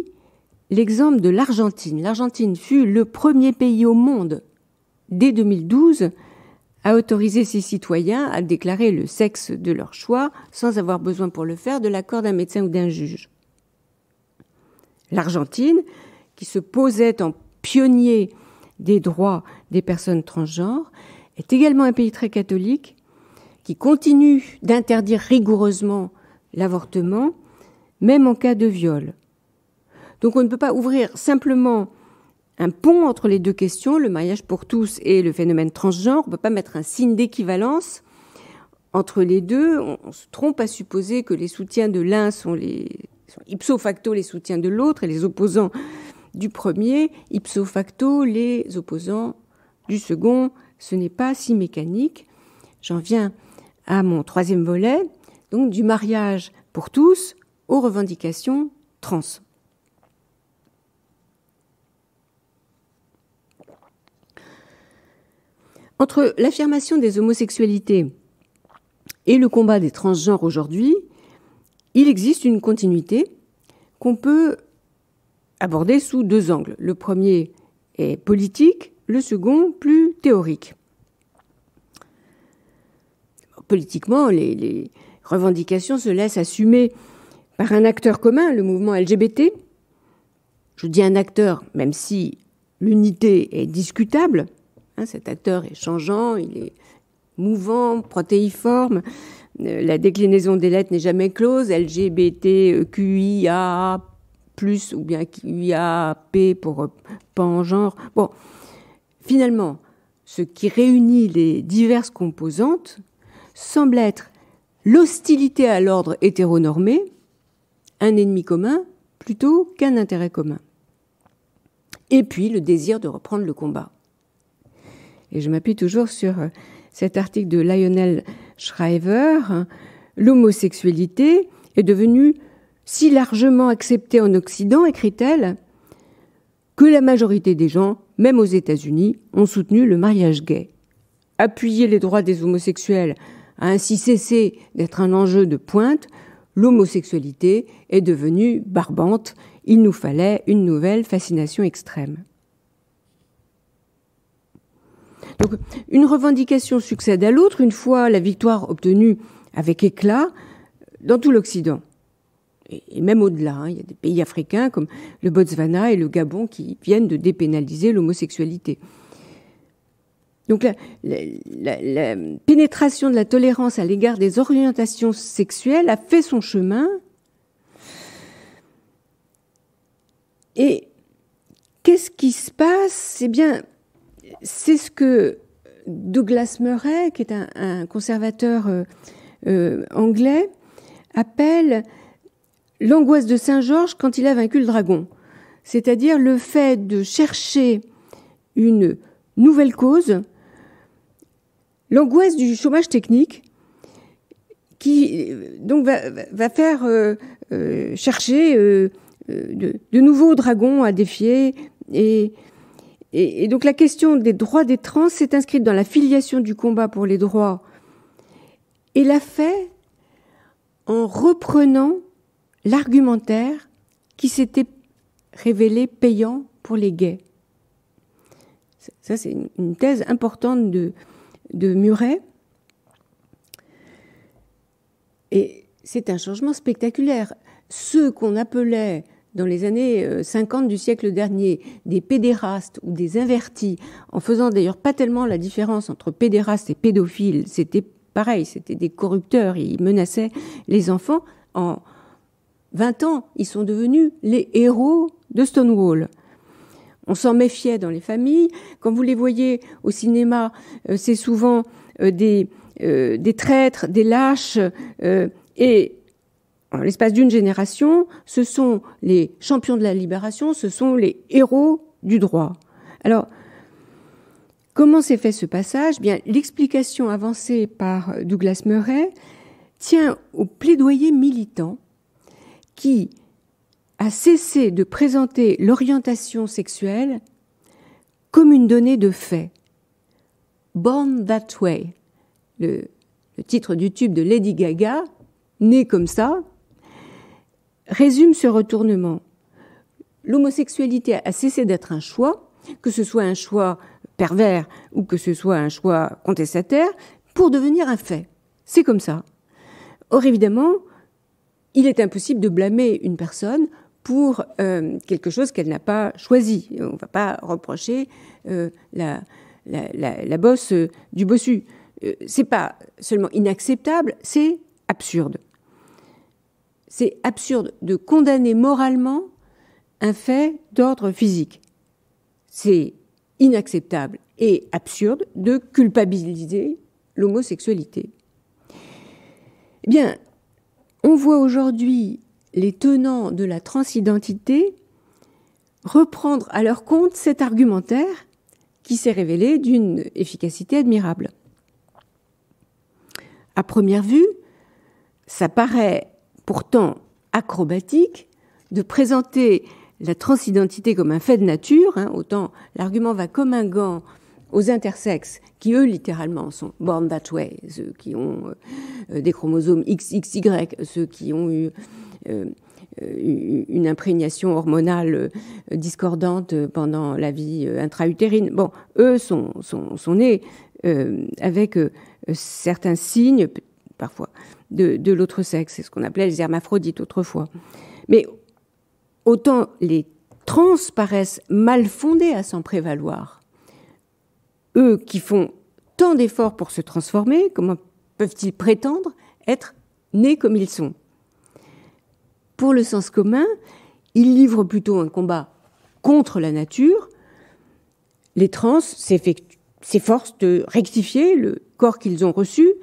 l'exemple de l'Argentine. L'Argentine fut le premier pays au monde, dès 2012, à autoriser ses citoyens à déclarer le sexe de leur choix sans avoir besoin pour le faire de l'accord d'un médecin ou d'un juge. L'Argentine, qui se posait en pionnier des droits des personnes transgenres, est également un pays très catholique qui continue d'interdire rigoureusement l'avortement, même en cas de viol. Donc on ne peut pas ouvrir simplement un pont entre les deux questions, le mariage pour tous et le phénomène transgenre. On ne peut pas mettre un signe d'équivalence entre les deux. On se trompe à supposer que les soutiens de l'un sont ipso facto les soutiens de l'autre et les opposants du premier, ipso facto les opposants du second. Ce n'est pas si mécanique. J'en viens à mon troisième volet, donc du mariage pour tous aux revendications trans. Entre l'affirmation des homosexualités et le combat des transgenres aujourd'hui, il existe une continuité qu'on peut aborder sous deux angles. Le premier est politique, le second plus théorique. Politiquement, les revendications se laissent assumer par un acteur commun, le mouvement LGBT. Je dis un acteur, même si l'unité est discutable. Cet acteur est changeant, il est mouvant, protéiforme. La déclinaison des lettres n'est jamais close. LGBTQIA+, ou bien QIAP pour pangenre. Bon, finalement, ce qui réunit les diverses composantes semble être l'hostilité à l'ordre hétéronormé, un ennemi commun plutôt qu'un intérêt commun. Et puis le désir de reprendre le combat. Et je m'appuie toujours sur cet article de Lionel Shriver. L'homosexualité est devenue si largement acceptée en Occident, écrit-elle, que la majorité des gens, même aux États-Unis, ont soutenu le mariage gay. Appuyer les droits des homosexuels a ainsi cessé d'être un enjeu de pointe. L'homosexualité est devenue barbante. Il nous fallait une nouvelle fascination extrême. Donc, une revendication succède à l'autre, une fois la victoire obtenue avec éclat dans tout l'Occident. Et même au-delà, il y a des pays africains comme le Botswana et le Gabon qui viennent de dépénaliser l'homosexualité. Donc la pénétration de la tolérance à l'égard des orientations sexuelles a fait son chemin. Et qu'est-ce qui se passe ? Eh bien, c'est ce que Douglas Murray, qui est un conservateur anglais, appelle l'angoisse de Saint-Georges quand il a vaincu le dragon. C'est-à-dire le fait de chercher une nouvelle cause, l'angoisse du chômage technique, qui donc va faire chercher de nouveaux dragons à défier. Et donc la question des droits des trans s'est inscrite dans la filiation du combat pour les droits et l'a fait en reprenant l'argumentaire qui s'était révélé payant pour les gays. Ça, c'est une thèse importante de Murray. Et c'est un changement spectaculaire. Ceux qu'on appelait dans les années 50 du siècle dernier des pédérastes ou des invertis, en faisant d'ailleurs pas tellement la différence entre pédérastes et pédophiles, c'était pareil, c'était des corrupteurs, ils menaçaient les enfants. En 20 ans, ils sont devenus les héros de Stonewall. On s'en méfiait dans les familles. Quand vous les voyez au cinéma, c'est souvent des traîtres, des lâches, et en l'espace d'une génération, ce sont les champions de la libération, ce sont les héros du droit. Alors, comment s'est fait ce passage ? Bien, l'explication avancée par Douglas Murray tient au plaidoyer militant qui a cessé de présenter l'orientation sexuelle comme une donnée de fait. Born That Way, le titre du tube de Lady Gaga, né comme ça, résume ce retournement. L'homosexualité a cessé d'être un choix, que ce soit un choix pervers ou que ce soit un choix contestataire, pour devenir un fait. C'est comme ça. Or, évidemment, il est impossible de blâmer une personne pour quelque chose qu'elle n'a pas choisi. On ne va pas reprocher la bosse du bossu. C'est pas seulement inacceptable, c'est absurde. C'est absurde de condamner moralement un fait d'ordre physique. C'est inacceptable et absurde de culpabiliser l'homosexualité. Eh bien, on voit aujourd'hui les tenants de la transidentité reprendre à leur compte cet argumentaire qui s'est révélé d'une efficacité admirable. À première vue, ça paraît pourtant acrobatique de présenter la transidentité comme un fait de nature, autant l'argument va comme un gant aux intersexes, qui eux littéralement sont born that way, ceux qui ont des chromosomes XXY, ceux qui ont eu une imprégnation hormonale discordante pendant la vie intra-utérine. Bon, eux sont nés avec certains signes, parfois, de l'autre sexe. C'est ce qu'on appelait les hermaphrodites autrefois. Mais autant les trans paraissent mal fondés à s'en prévaloir. Eux qui font tant d'efforts pour se transformer, comment peuvent-ils prétendre être nés comme ils sont ? Pour le sens commun, ils livrent plutôt un combat contre la nature. Les trans s'efforcent de rectifier le corps qu'ils ont reçu,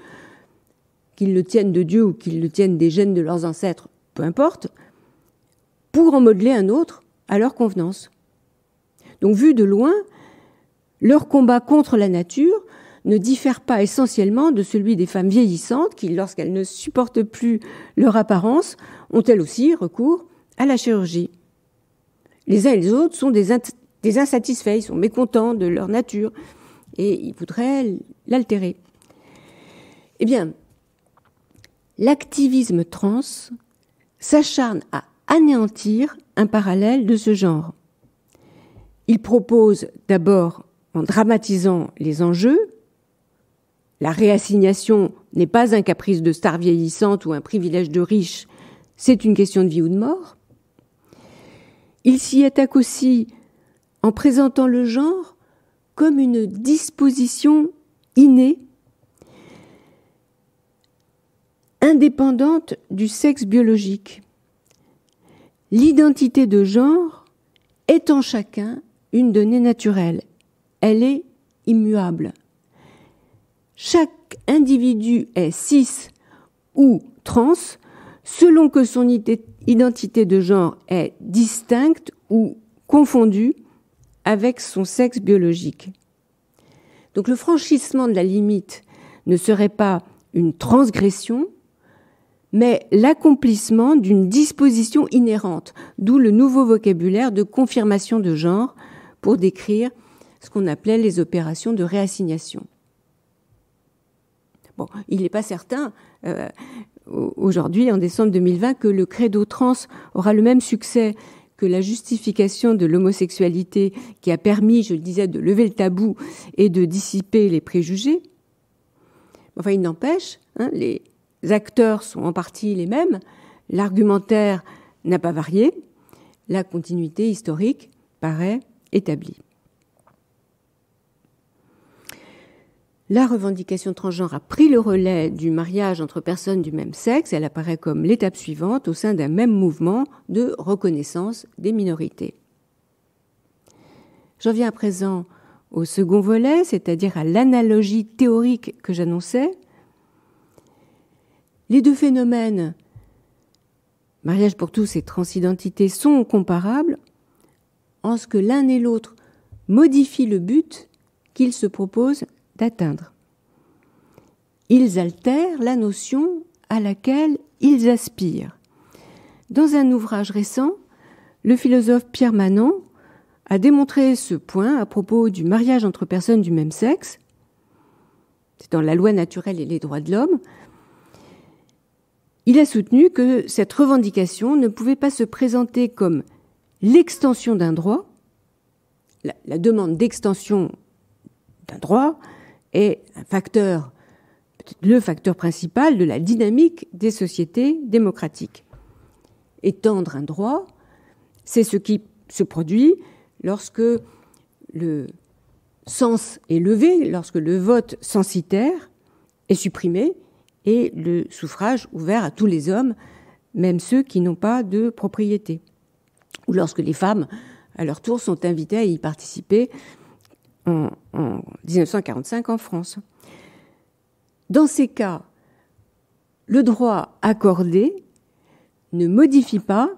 qu'ils le tiennent de Dieu ou qu'ils le tiennent des gènes de leurs ancêtres, peu importe, pour en modeler un autre à leur convenance. Donc, vu de loin, leur combat contre la nature ne diffère pas essentiellement de celui des femmes vieillissantes qui, lorsqu'elles ne supportent plus leur apparence, ont elles aussi recours à la chirurgie. Les uns et les autres sont des insatisfaits, ils sont mécontents de leur nature et ils voudraient l'altérer. Eh bien, l'activisme trans s'acharne à anéantir un parallèle de ce genre. Il propose d'abord, en dramatisant les enjeux, la réassignation n'est pas un caprice de star vieillissante ou un privilège de riche, c'est une question de vie ou de mort. Il s'y attaque aussi en présentant le genre comme une disposition innée, indépendante du sexe biologique. L'identité de genre est en chacun une donnée naturelle. Elle est immuable. Chaque individu est cis ou trans selon que son identité de genre est distincte ou confondue avec son sexe biologique. Donc le franchissement de la limite ne serait pas une transgression, mais l'accomplissement d'une disposition inhérente, d'où le nouveau vocabulaire de confirmation de genre pour décrire ce qu'on appelait les opérations de réassignation. Bon, il n'est pas certain, aujourd'hui, en décembre 2020, que le credo trans aura le même succès que la justification de l'homosexualité qui a permis, je le disais, de lever le tabou et de dissiper les préjugés. Enfin, il n'empêche, les acteurs sont en partie les mêmes, l'argumentaire n'a pas varié, la continuité historique paraît établie. la revendication transgenre a pris le relais du mariage entre personnes du même sexe. Elle apparaît comme l'étape suivante au sein d'un même mouvement de reconnaissance des minorités. J'en viens à présent au second volet, c'est-à-dire à l'analogie théorique que j'annonçais. Les deux phénomènes, mariage pour tous et transidentité, sont comparables en ce que l'un et l'autre modifient le but qu'ils se proposent d'atteindre. Ils altèrent la notion à laquelle ils aspirent. Dans un ouvrage récent, le philosophe Pierre Manant a démontré ce point à propos du mariage entre personnes du même sexe. C'est dans La loi naturelle et les droits de l'homme. Il a soutenu que cette revendication ne pouvait pas se présenter comme l'extension d'un droit. La demande d'extension d'un droit est un facteur, peut-être le facteur principal de la dynamique des sociétés démocratiques. Étendre un droit, c'est ce qui se produit lorsque le cens est levé, lorsque le vote censitaire est supprimé et le suffrage ouvert à tous les hommes, même ceux qui n'ont pas de propriété. Ou lorsque les femmes, à leur tour, sont invitées à y participer en 1945 en France. Dans ces cas, le droit accordé ne modifie pas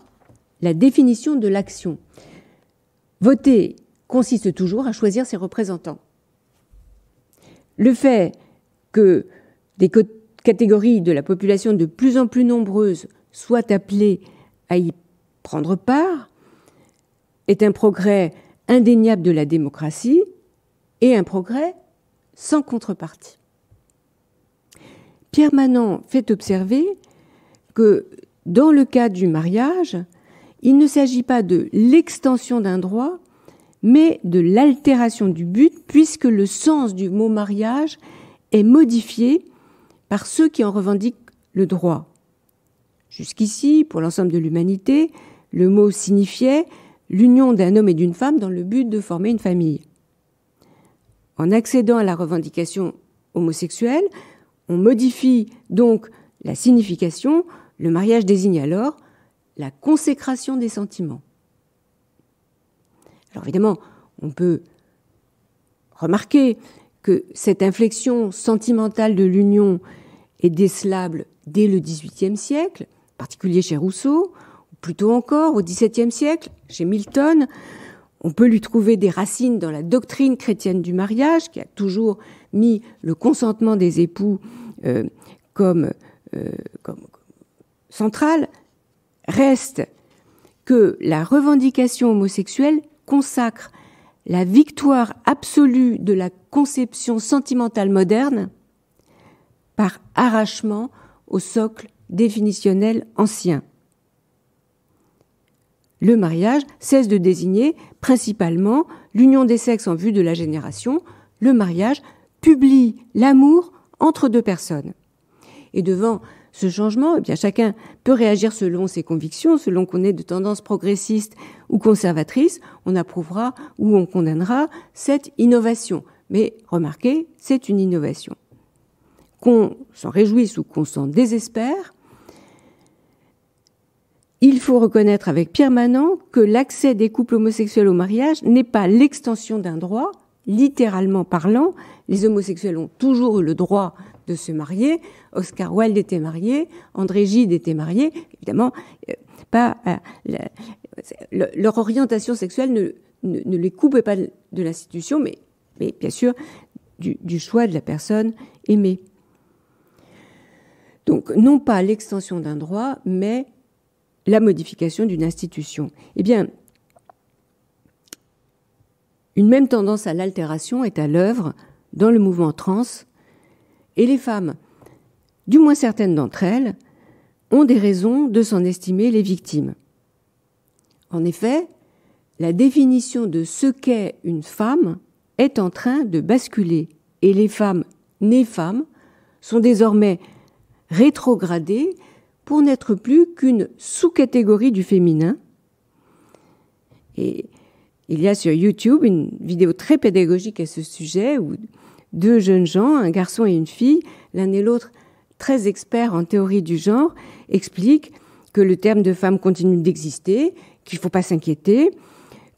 la définition de l'action. Voter consiste toujours à choisir ses représentants. Le fait que des catégories de la population de plus en plus nombreuses soient appelées à y prendre part est un progrès indéniable de la démocratie et un progrès sans contrepartie. Pierre Manant fait observer que dans le cas du mariage, il ne s'agit pas de l'extension d'un droit, mais de l'altération du but, puisque le sens du mot mariage est modifié par ceux qui en revendiquent le droit. Jusqu'ici, pour l'ensemble de l'humanité, le mot signifiait l'union d'un homme et d'une femme dans le but de former une famille. En accédant à la revendication homosexuelle, on modifie donc la signification. Le mariage désigne alors la consécration des sentiments. Alors évidemment, on peut remarquer que cette inflexion sentimentale de l'union est décelable dès le XVIIIe siècle, en particulier chez Rousseau, ou plutôt encore au XVIIe siècle, chez Milton. On peut lui trouver des racines dans la doctrine chrétienne du mariage, qui a toujours mis le consentement des époux comme central. Reste que la revendication homosexuelle consacre la victoire absolue de la conception sentimentale moderne par arrachement au socle définitionnel ancien. Le mariage cesse de désigner principalement l'union des sexes en vue de la génération. Le mariage publie l'amour entre deux personnes. Et devant ce changement, eh bien, chacun peut réagir selon ses convictions, selon qu'on est de tendance progressiste ou conservatrice, on approuvera ou on condamnera cette innovation. Mais remarquez, c'est une innovation. Qu'on s'en réjouisse ou qu'on s'en désespère, il faut reconnaître avec Pierre Manant que l'accès des couples homosexuels au mariage n'est pas l'extension d'un droit. Littéralement parlant, les homosexuels ont toujours eu le droit de se marier. Oscar Wilde était marié, André Gide était marié. Évidemment, leur orientation sexuelle ne les coupait pas de l'institution, mais bien sûr du choix de la personne aimée. Donc, non pas l'extension d'un droit, mais la modification d'une institution. Eh bien, une même tendance à l'altération est à l'œuvre dans le mouvement trans, et les femmes, du moins certaines d'entre elles, ont des raisons de s'en estimer les victimes. En effet, la définition de ce qu'est une femme est en train de basculer, et les femmes nées femmes sont désormais rétrogradées pour n'être plus qu'une sous-catégorie du féminin. Et il y a sur YouTube une vidéo très pédagogique à ce sujet où deux jeunes gens, un garçon et une fille, l'un et l'autre très experts en théorie du genre, expliquent que le terme de femme continue d'exister, qu'il ne faut pas s'inquiéter,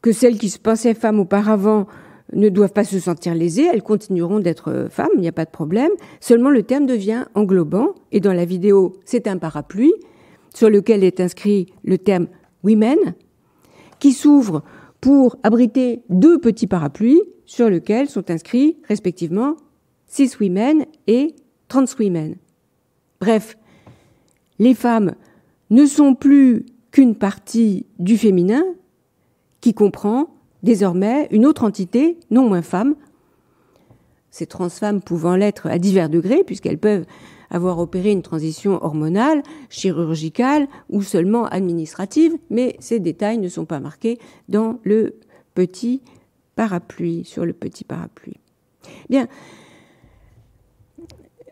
que celles qui se pensaient femmes auparavant ne doivent pas se sentir lésées, elles continueront d'être femmes, il n'y a pas de problème. Seulement le terme devient englobant, et dans la vidéo, c'est un parapluie sur lequel est inscrit le terme women, qui s'ouvre pour abriter deux petits parapluies sur lesquels sont inscrits respectivement cis women et trans women. Bref, les femmes ne sont plus qu'une partie du féminin qui comprend désormais une autre entité non moins femme, ces transfemmes pouvant l'être à divers degrés puisqu'elles peuvent avoir opéré une transition hormonale, chirurgicale ou seulement administrative, mais ces détails ne sont pas marqués dans le petit parapluie, sur le petit parapluie. Bien,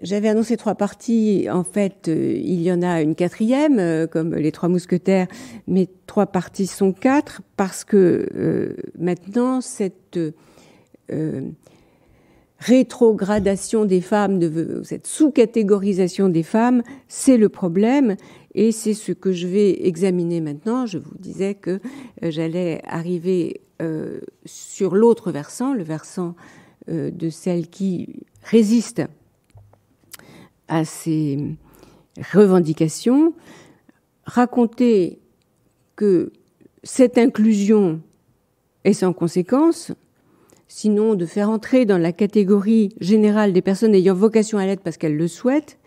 j'avais annoncé 3 parties, en fait, il y en a une 4e, comme les 3 mousquetaires, mais 3 parties sont 4, parce que maintenant, cette rétrogradation des femmes, cette sous-catégorisation des femmes, c'est le problème, et c'est ce que je vais examiner maintenant. Je vous disais que j'allais arriver sur l'autre versant, le versant de celles qui résistent à ces revendications, raconter que cette inclusion est sans conséquence, sinon de faire entrer dans la catégorie générale des personnes ayant vocation à l'être parce qu'elles le souhaitent,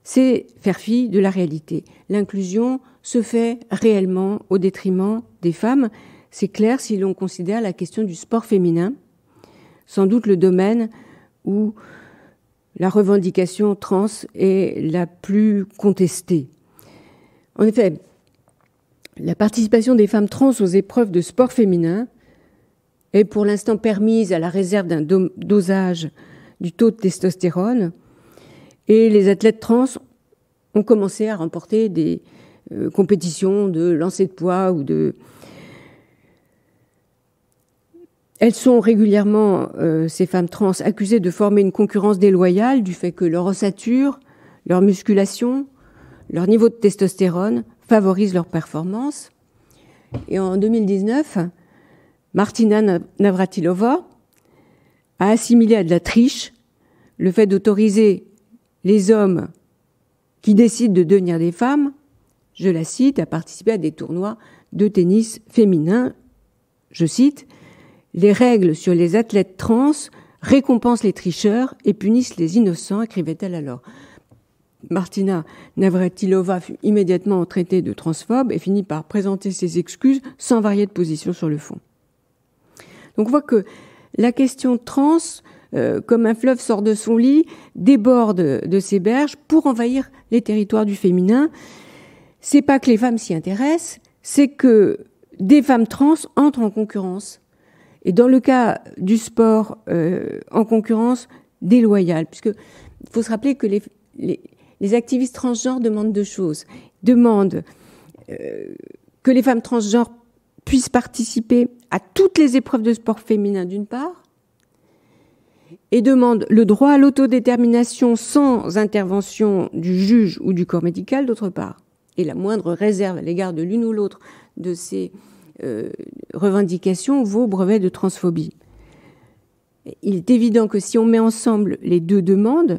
c'est faire fi de la réalité. L'inclusion se fait réellement au détriment des femmes. C'est clair si l'on considère la question du sport féminin, sans doute le domaine où la revendication trans est la plus contestée. En effet, la participation des femmes trans aux épreuves de sport féminin est pour l'instant permise à la réserve d'un dosage du taux de testostérone, et les athlètes trans ont commencé à remporter des compétitions de lancer de poids ou de... Elles sont régulièrement, ces femmes trans, accusées de former une concurrence déloyale du fait que leur ossature, leur musculation, leur niveau de testostérone favorisent leur performance. Et en 2019, Martina Navratilova a assimilé à de la triche le fait d'autoriser les hommes qui décident de devenir des femmes, je la cite, à participer à des tournois de tennis féminin. Je cite, « Les règles sur les athlètes trans récompensent les tricheurs et punissent les innocents », écrivait-elle alors. Martina Navratilova fut immédiatement traitée de transphobe et finit par présenter ses excuses sans varier de position sur le fond. Donc on voit que la question trans, comme un fleuve sort de son lit, déborde de ses berges pour envahir les territoires du féminin. C'est pas que les femmes s'y intéressent, c'est que des femmes trans entrent en concurrence. Et dans le cas du sport, en concurrence déloyale, puisque il faut se rappeler que les activistes transgenres demandent 2 choses. Demandent que les femmes transgenres puissent participer à toutes les épreuves de sport féminin d'une part, et demandent le droit à l'autodétermination sans intervention du juge ou du corps médical d'autre part. Et la moindre réserve à l'égard de l'une ou l'autre de ces revendications vaut brevet de transphobie. Il est évident que si on met ensemble les 2 demandes,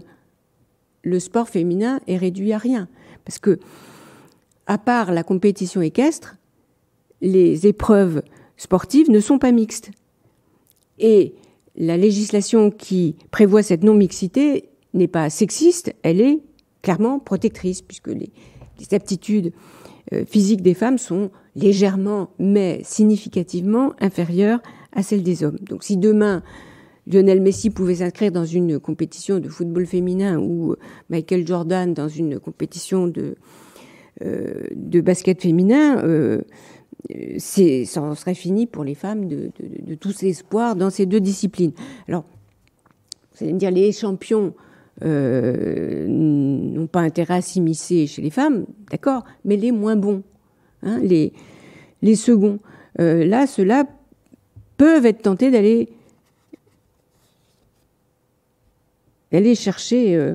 le sport féminin est réduit à rien. Parce que, à part la compétition équestre, les épreuves sportives ne sont pas mixtes. Et la législation qui prévoit cette non-mixité n'est pas sexiste, elle est clairement protectrice, puisque les aptitudes physiques des femmes sont légèrement, mais significativement inférieures à celles des hommes. Donc si demain, Lionel Messi pouvait s'inscrire dans une compétition de football féminin ou Michael Jordan dans une compétition de basket féminin, ça en serait fini pour les femmes de tous espoirs dans ces 2 disciplines. Alors, vous allez me dire, les champions n'ont pas intérêt à s'immiscer chez les femmes, d'accord, mais les moins bons, hein, les seconds, là, ceux-là peuvent être tentés d'aller d'aller chercher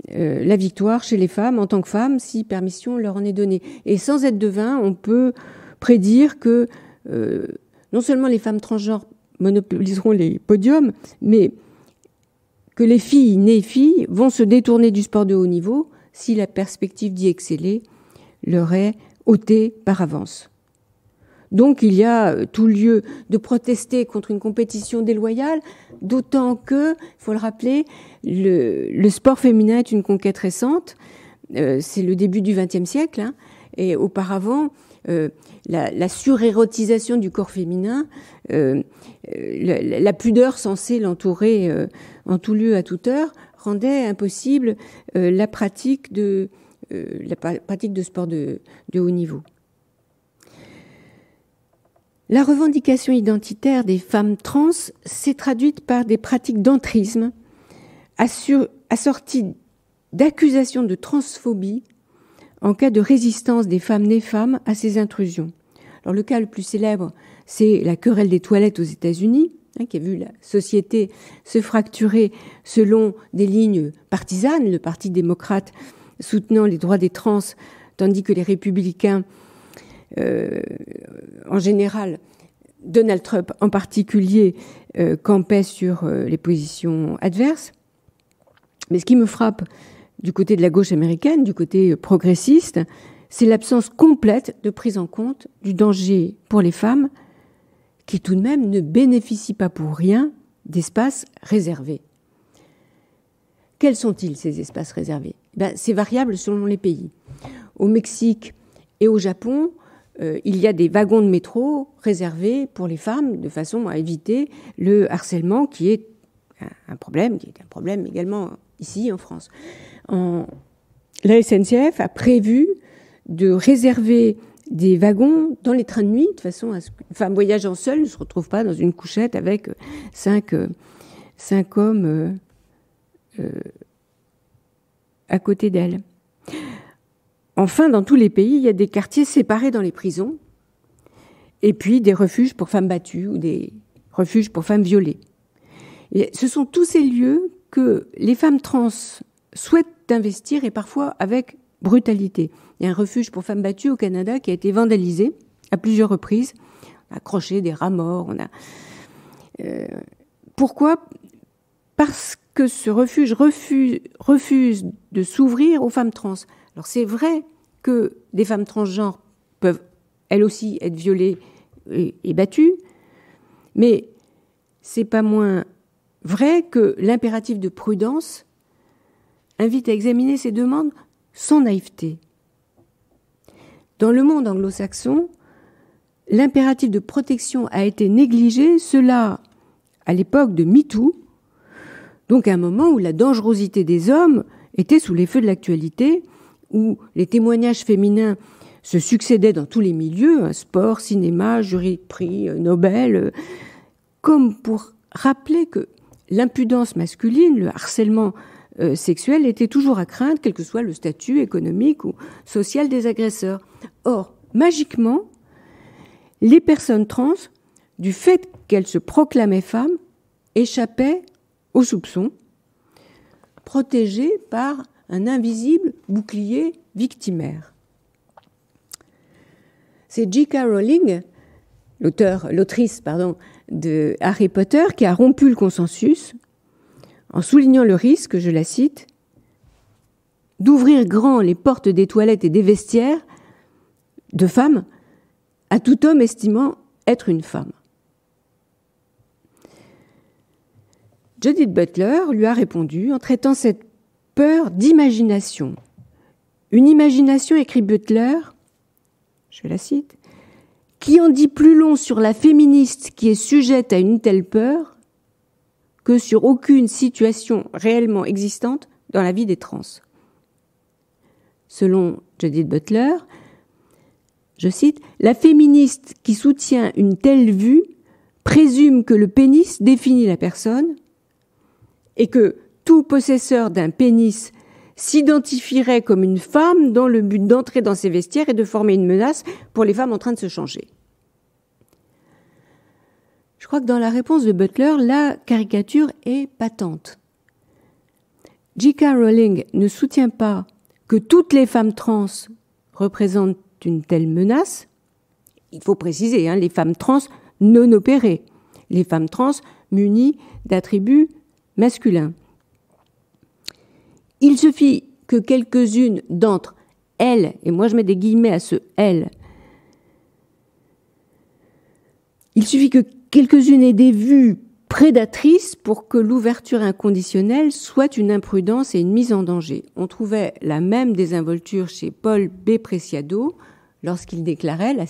la victoire chez les femmes en tant que femmes, si permission leur en est donnée. Et sans être devin, on peut prédire que non seulement les femmes transgenres monopoliseront les podiums, mais que les filles nées filles vont se détourner du sport de haut niveau si la perspective d'y exceller leur est ôtée par avance. Donc il y a tout lieu de protester contre une compétition déloyale, d'autant que, il faut le rappeler, le sport féminin est une conquête récente, c'est le début du XXe siècle, hein, et auparavant, la surérotisation du corps féminin, la pudeur censée l'entourer en tout lieu à toute heure, rendait impossible la pratique de sport de haut niveau. La revendication identitaire des femmes trans s'est traduite par des pratiques d'entrisme assorties d'accusations de transphobie en cas de résistance des femmes nées femmes à ces intrusions. Alors, le cas le plus célèbre, c'est la querelle des toilettes aux États-Unis, qui a vu la société se fracturer selon des lignes partisanes, le Parti démocrate soutenant les droits des trans, tandis que les républicains, en général, Donald Trump en particulier, campaient sur les positions adverses. Mais ce qui me frappe du côté de la gauche américaine, du côté progressiste, c'est l'absence complète de prise en compte du danger pour les femmes qui tout de même ne bénéficient pas pour rien d'espaces réservés. Quels sont-ils, ces espaces réservés ? C'est variable selon les pays. Au Mexique et au Japon, il y a des wagons de métro réservés pour les femmes de façon à éviter le harcèlement qui est un problème également ici en France. La SNCF a prévu de réserver des wagons dans les trains de nuit de façon à ce qu'une femme voyageant seule ne se retrouve pas dans une couchette avec cinq hommes à côté d'elle. Enfin, dans tous les pays, il y a des quartiers séparés dans les prisons et puis des refuges pour femmes battues ou des refuges pour femmes violées. Et ce sont tous ces lieux que les femmes trans souhaitent investir et parfois avec brutalité. Il y a un refuge pour femmes battues au Canada qui a été vandalisé à plusieurs reprises. On a accroché des rats morts. Pourquoi ? Parce que ce refuge refuse de s'ouvrir aux femmes trans. Alors c'est vrai que des femmes transgenres peuvent elles aussi être violées et battues, mais c'est pas moins vrai que l'impératif de prudence invite à examiner ces demandes sans naïveté. Dans le monde anglo-saxon, l'impératif de protection a été négligé, cela à l'époque de MeToo, donc à un moment où la dangerosité des hommes était sous les feux de l'actualité, où les témoignages féminins se succédaient dans tous les milieux, sport, cinéma, jury de prix, Nobel, comme pour rappeler que l'impudence masculine, le harcèlement sexuel était toujours à craindre, quel que soit le statut économique ou social des agresseurs. Or, magiquement, les personnes trans, du fait qu'elles se proclamaient femmes, échappaient aux soupçons, protégées par un invisible bouclier victimaire. C'est J.K. Rowling, l'autrice de Harry Potter, qui a rompu le consensus en soulignant le risque, je la cite, d'ouvrir grand les portes des toilettes et des vestiaires de femmes à tout homme estimant être une femme. Judith Butler lui a répondu en traitant cette peur d'imagination. Une imagination, écrit Butler, je la cite, qui en dit plus long sur la féministe qui est sujette à une telle peur que sur aucune situation réellement existante dans la vie des trans. Selon Judith Butler, je cite, « La féministe qui soutient une telle vue présume que le pénis définit la personne et que tout possesseur d'un pénis s'identifierait comme une femme dans le but d'entrer dans ses vestiaires et de former une menace pour les femmes en train de se changer. » Je crois que dans la réponse de Butler, la caricature est patente. J.K. Rowling ne soutient pas que toutes les femmes trans représentent une telle menace. Il faut préciser, les femmes trans non opérées, les femmes trans munies d'attributs masculins. Il suffit que quelques-unes d'entre elles, et moi je mets des guillemets à ce « elles », il suffit que quelques-unes aient des vues prédatrices pour que l'ouverture inconditionnelle soit une imprudence et une mise en danger. On trouvait la même désinvolture chez Paul B. Preciado lorsqu'il déclarait, la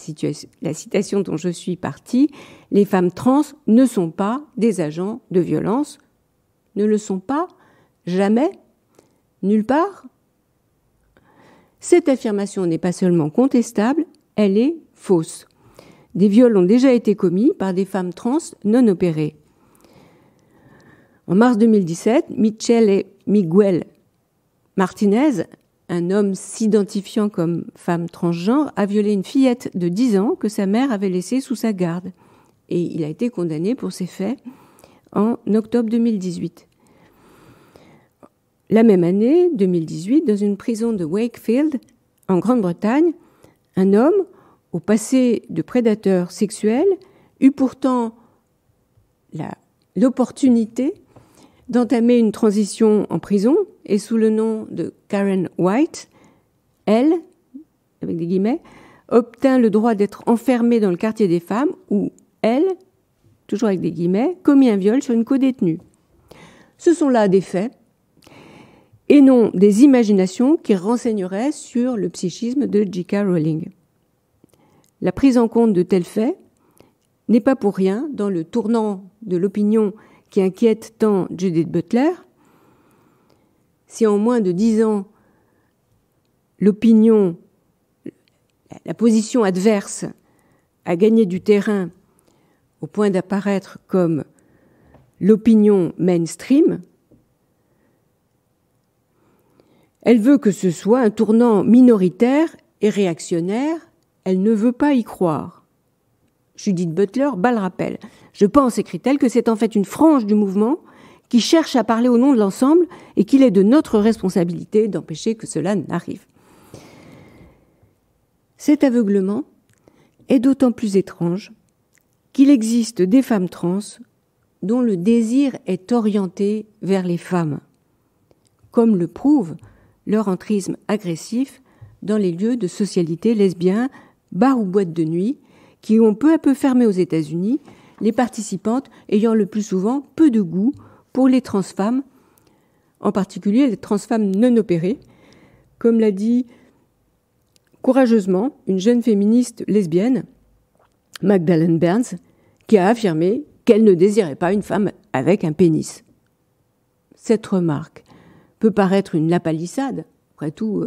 citation dont je suis partie, « Les femmes trans ne sont pas des agents de violence, ne le sont pas, jamais, nulle part ». Cette affirmation n'est pas seulement contestable, elle est fausse. Des viols ont déjà été commis par des femmes trans non opérées. En mars 2017, Michelle Miguel Martinez, un homme s'identifiant comme femme transgenre, a violé une fillette de 10 ans que sa mère avait laissée sous sa garde. Et il a été condamné pour ces faits en octobre 2018. La même année, 2018, dans une prison de Wakefield, en Grande-Bretagne, un homme au passé de prédateur sexuel eut pourtant l'opportunité d'entamer une transition en prison et sous le nom de Karen White, elle, avec des guillemets, obtint le droit d'être enfermée dans le quartier des femmes où elle, toujours avec des guillemets, commis un viol sur une codétenue. Ce sont là des faits et non des imaginations qui renseigneraient sur le psychisme de J.K. Rowling. La prise en compte de tels faits n'est pas pour rien dans le tournant de l'opinion qui inquiète tant Judith Butler. Si en moins de 10 ans, l'opinion, la position adverse a gagné du terrain au point d'apparaître comme l'opinion mainstream, elle veut que ce soit un tournant minoritaire et réactionnaire. Elle ne veut pas y croire. Judith Butler bat le rappel. Je pense, écrit-elle, que c'est en fait une frange du mouvement qui cherche à parler au nom de l'ensemble et qu'il est de notre responsabilité d'empêcher que cela n'arrive. Cet aveuglement est d'autant plus étrange qu'il existe des femmes trans dont le désir est orienté vers les femmes, comme le prouve leur entrisme agressif dans les lieux de socialité lesbiens, bars ou boîtes de nuit, qui ont peu à peu fermé aux États-Unis, les participantes ayant le plus souvent peu de goût pour les transfemmes, en particulier les transfemmes non opérées, comme l'a dit courageusement une jeune féministe lesbienne, Magdalene Burns, qui a affirmé qu'elle ne désirait pas une femme avec un pénis. Cette remarque peut paraître une lapalissade. Après tout,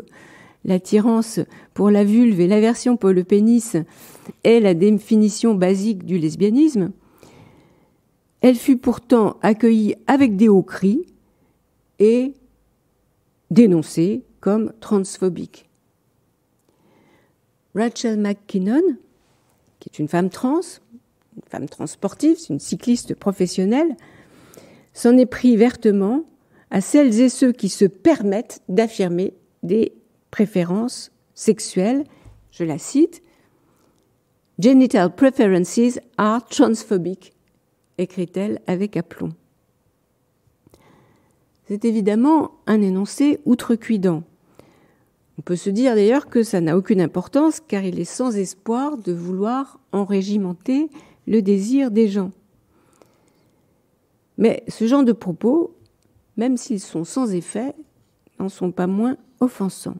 l'attirance pour la vulve et l'aversion pour le pénis est la définition basique du lesbianisme. Elle fut pourtant accueillie avec des hauts cris et dénoncée comme transphobique. Rachel McKinnon, qui est une femme sportive, c'est une cycliste professionnelle, s'en est pris vertement à celles et ceux qui se permettent d'affirmer des préférences sexuelles. Je la cite, « Genital preferences are transphobic », écrit-elle avec aplomb. C'est évidemment un énoncé outrecuidant. On peut se dire d'ailleurs que ça n'a aucune importance car il est sans espoir de vouloir enrégimenter le désir des gens. Mais ce genre de propos, même s'ils sont sans effet, n'en sont pas moins offensants.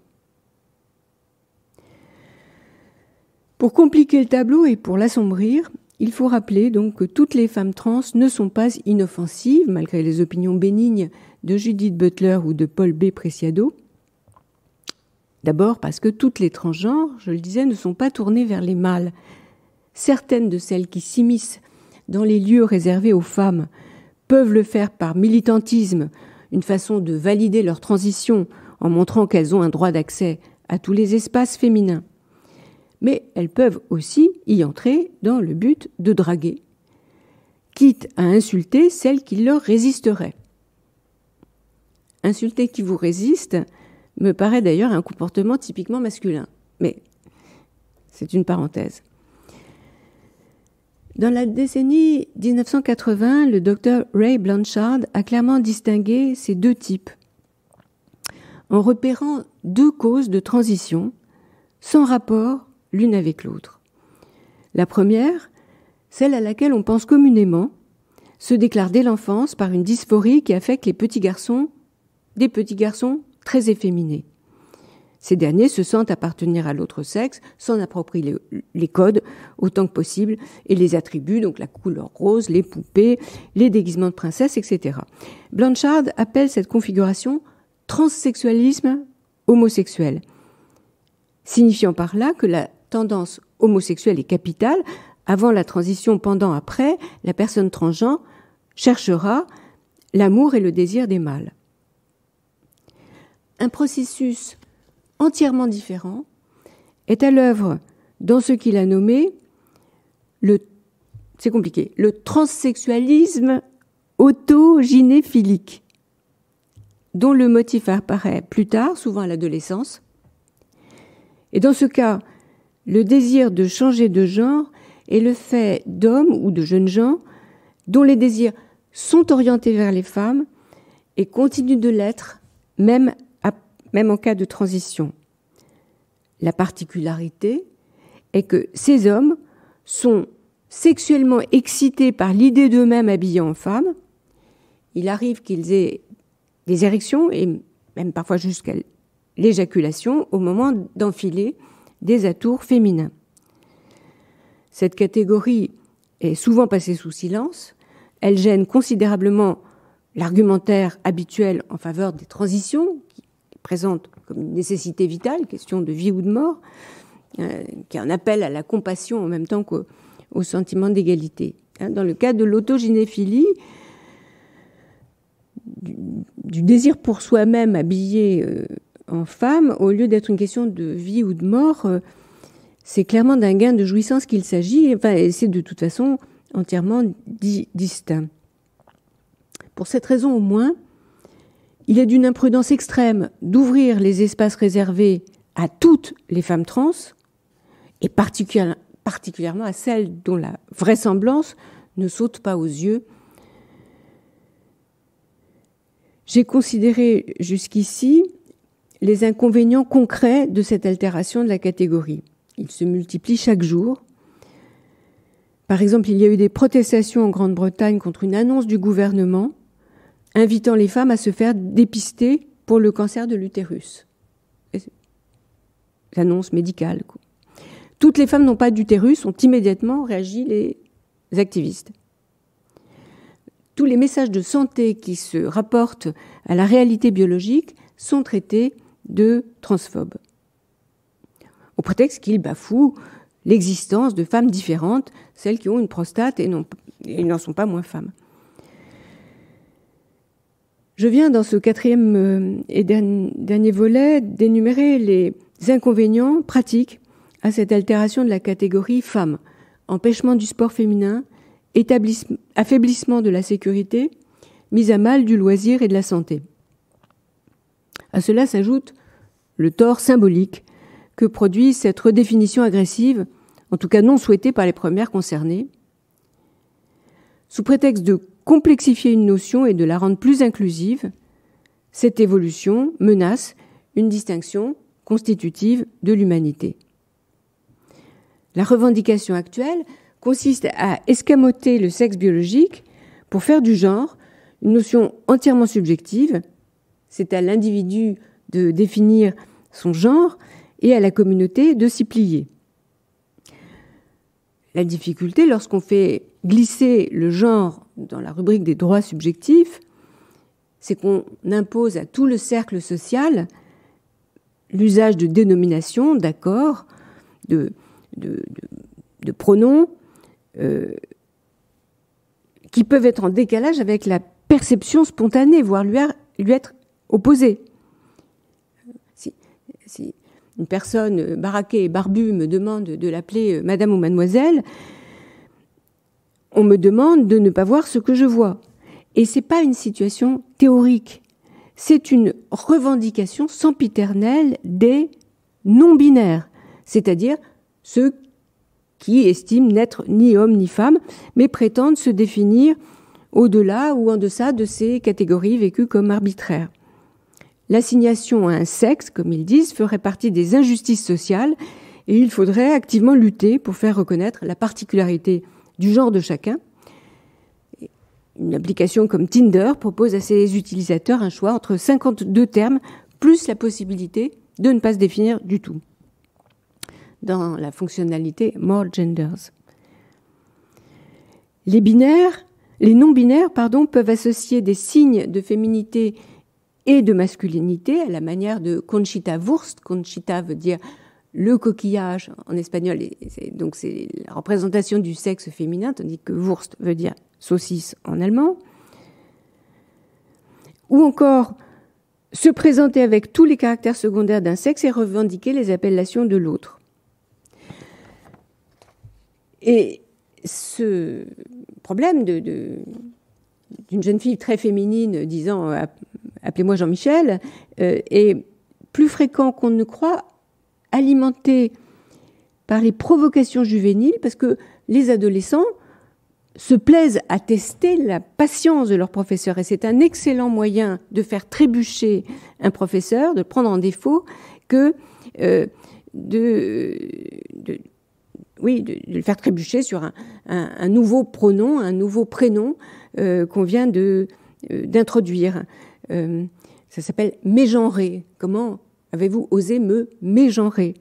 Pour compliquer le tableau et pour l'assombrir, il faut rappeler donc que toutes les femmes trans ne sont pas inoffensives, malgré les opinions bénignes de Judith Butler ou de Paul B. Preciado. D'abord parce que toutes les transgenres, je le disais, ne sont pas tournées vers les mâles. Certaines de celles qui s'immiscent dans les lieux réservés aux femmes peuvent le faire par militantisme, une façon de valider leur transition en montrant qu'elles ont un droit d'accès à tous les espaces féminins. Mais elles peuvent aussi y entrer dans le but de draguer, quitte à insulter celles qui leur résisteraient. insulter qui vous résiste me paraît d'ailleurs un comportement typiquement masculin. Mais c'est une parenthèse. Dans la décennie 1980, le docteur Ray Blanchard a clairement distingué ces deux types en repérant deux causes de transition sans rapport l'une avec l'autre. La première, celle à laquelle on pense communément, se déclare dès l'enfance par une dysphorie qui affecte des petits garçons très efféminés. Ces derniers se sentent appartenir à l'autre sexe, s'en approprient les codes autant que possible et les attributs, donc la couleur rose, les poupées, les déguisements de princesse, etc. Blanchard appelle cette configuration transsexualisme homosexuel, signifiant par là que la tendance homosexuelle est capitale. Avant la transition, pendant, après, la personne transgenre cherchera l'amour et le désir des mâles. Un processus entièrement différent est à l'œuvre dans ce qu'il a nommé le transsexualisme autogynéphilique, dont le motif apparaît plus tard, souvent à l'adolescence. Et dans ce cas, le désir de changer de genre est le fait d'hommes ou de jeunes gens dont les désirs sont orientés vers les femmes et continuent de l'être, même en cas de transition. La particularité est que ces hommes sont sexuellement excités par l'idée d'eux-mêmes habillés en femmes. Il arrive qu'ils aient des érections et même parfois jusqu'à l'éjaculation au moment d'enfiler des atours féminins. Cette catégorie est souvent passée sous silence. Elle gêne considérablement l'argumentaire habituel en faveur des transitions, qui est présente comme une nécessité vitale, question de vie ou de mort, qui en appelle à la compassion en même temps qu'au sentiment d'égalité. Dans le cas de l'autogynéphilie, du désir pour soi-même habillé en femme, au lieu d'être une question de vie ou de mort, c'est clairement d'un gain de jouissance qu'il s'agit, et c'est de toute façon entièrement distinct. Pour cette raison au moins, il est d'une imprudence extrême d'ouvrir les espaces réservés à toutes les femmes trans, et particulièrement à celles dont la vraisemblance ne saute pas aux yeux. J'ai considéré jusqu'ici les inconvénients concrets de cette altération de la catégorie. Ils se multiplient chaque jour. Par exemple, il y a eu des protestations en Grande-Bretagne contre une annonce du gouvernement invitant les femmes à se faire dépister pour le cancer de l'utérus. L'annonce médicale, quoi. Toutes les femmes n'ont pas d'utérus, ont immédiatement réagi les activistes. Tous les messages de santé qui se rapportent à la réalité biologique sont traités de transphobes, au prétexte qu'ils bafouent l'existence de femmes différentes, celles qui ont une prostate et n'en sont pas moins femmes. Je viens dans ce quatrième et dernier volet d'énumérer les inconvénients pratiques à cette altération de la catégorie femmes: empêchement du sport féminin, affaiblissement de la sécurité, mise à mal du loisir et de la santé. À cela s'ajoute le tort symbolique que produit cette redéfinition agressive, en tout cas non souhaitée par les premières concernées. Sous prétexte de complexifier une notion et de la rendre plus inclusive, cette évolution menace une distinction constitutive de l'humanité. La revendication actuelle consiste à escamoter le sexe biologique pour faire du genre une notion entièrement subjective. C'est à l'individu de définir son genre et à la communauté de s'y plier. La difficulté, lorsqu'on fait glisser le genre dans la rubrique des droits subjectifs, c'est qu'on impose à tout le cercle social l'usage de dénominations, d'accords, de pronoms qui peuvent être en décalage avec la perception spontanée, voire lui être opposée. Si une personne baraquée et barbue me demande de l'appeler madame ou mademoiselle, on me demande de ne pas voir ce que je vois. Et c'est pas une situation théorique, c'est une revendication sempiternelle des non-binaires, c'est-à-dire ceux qui estiment n'être ni homme ni femme, mais prétendent se définir au-delà ou en deçà de ces catégories vécues comme arbitraires. L'assignation à un sexe, comme ils disent, ferait partie des injustices sociales et il faudrait activement lutter pour faire reconnaître la particularité du genre de chacun. Une application comme Tinder propose à ses utilisateurs un choix entre 52 termes plus la possibilité de ne pas se définir du tout dans la fonctionnalité More Genders. Les non-binaires, peuvent associer des signes de féminité et de masculinité à la manière de Conchita Wurst. Conchita veut dire le coquillage en espagnol, donc c'est la représentation du sexe féminin, tandis que Wurst veut dire saucisse en allemand. Ou encore se présenter avec tous les caractères secondaires d'un sexe et revendiquer les appellations de l'autre. Et ce problème d'une jeune fille très féminine disant « appelez-moi Jean-Michel » est plus fréquent qu'on ne croit, alimenté par les provocations juvéniles, parce que les adolescents se plaisent à tester la patience de leur professeur. Et c'est un excellent moyen de faire trébucher un professeur, de le prendre en défaut, que de le faire trébucher sur un nouveau pronom, un nouveau prénom qu'on vient d'introduire. Ça s'appelle « mégenrer ». Comment avez-vous osé me mégenrer ?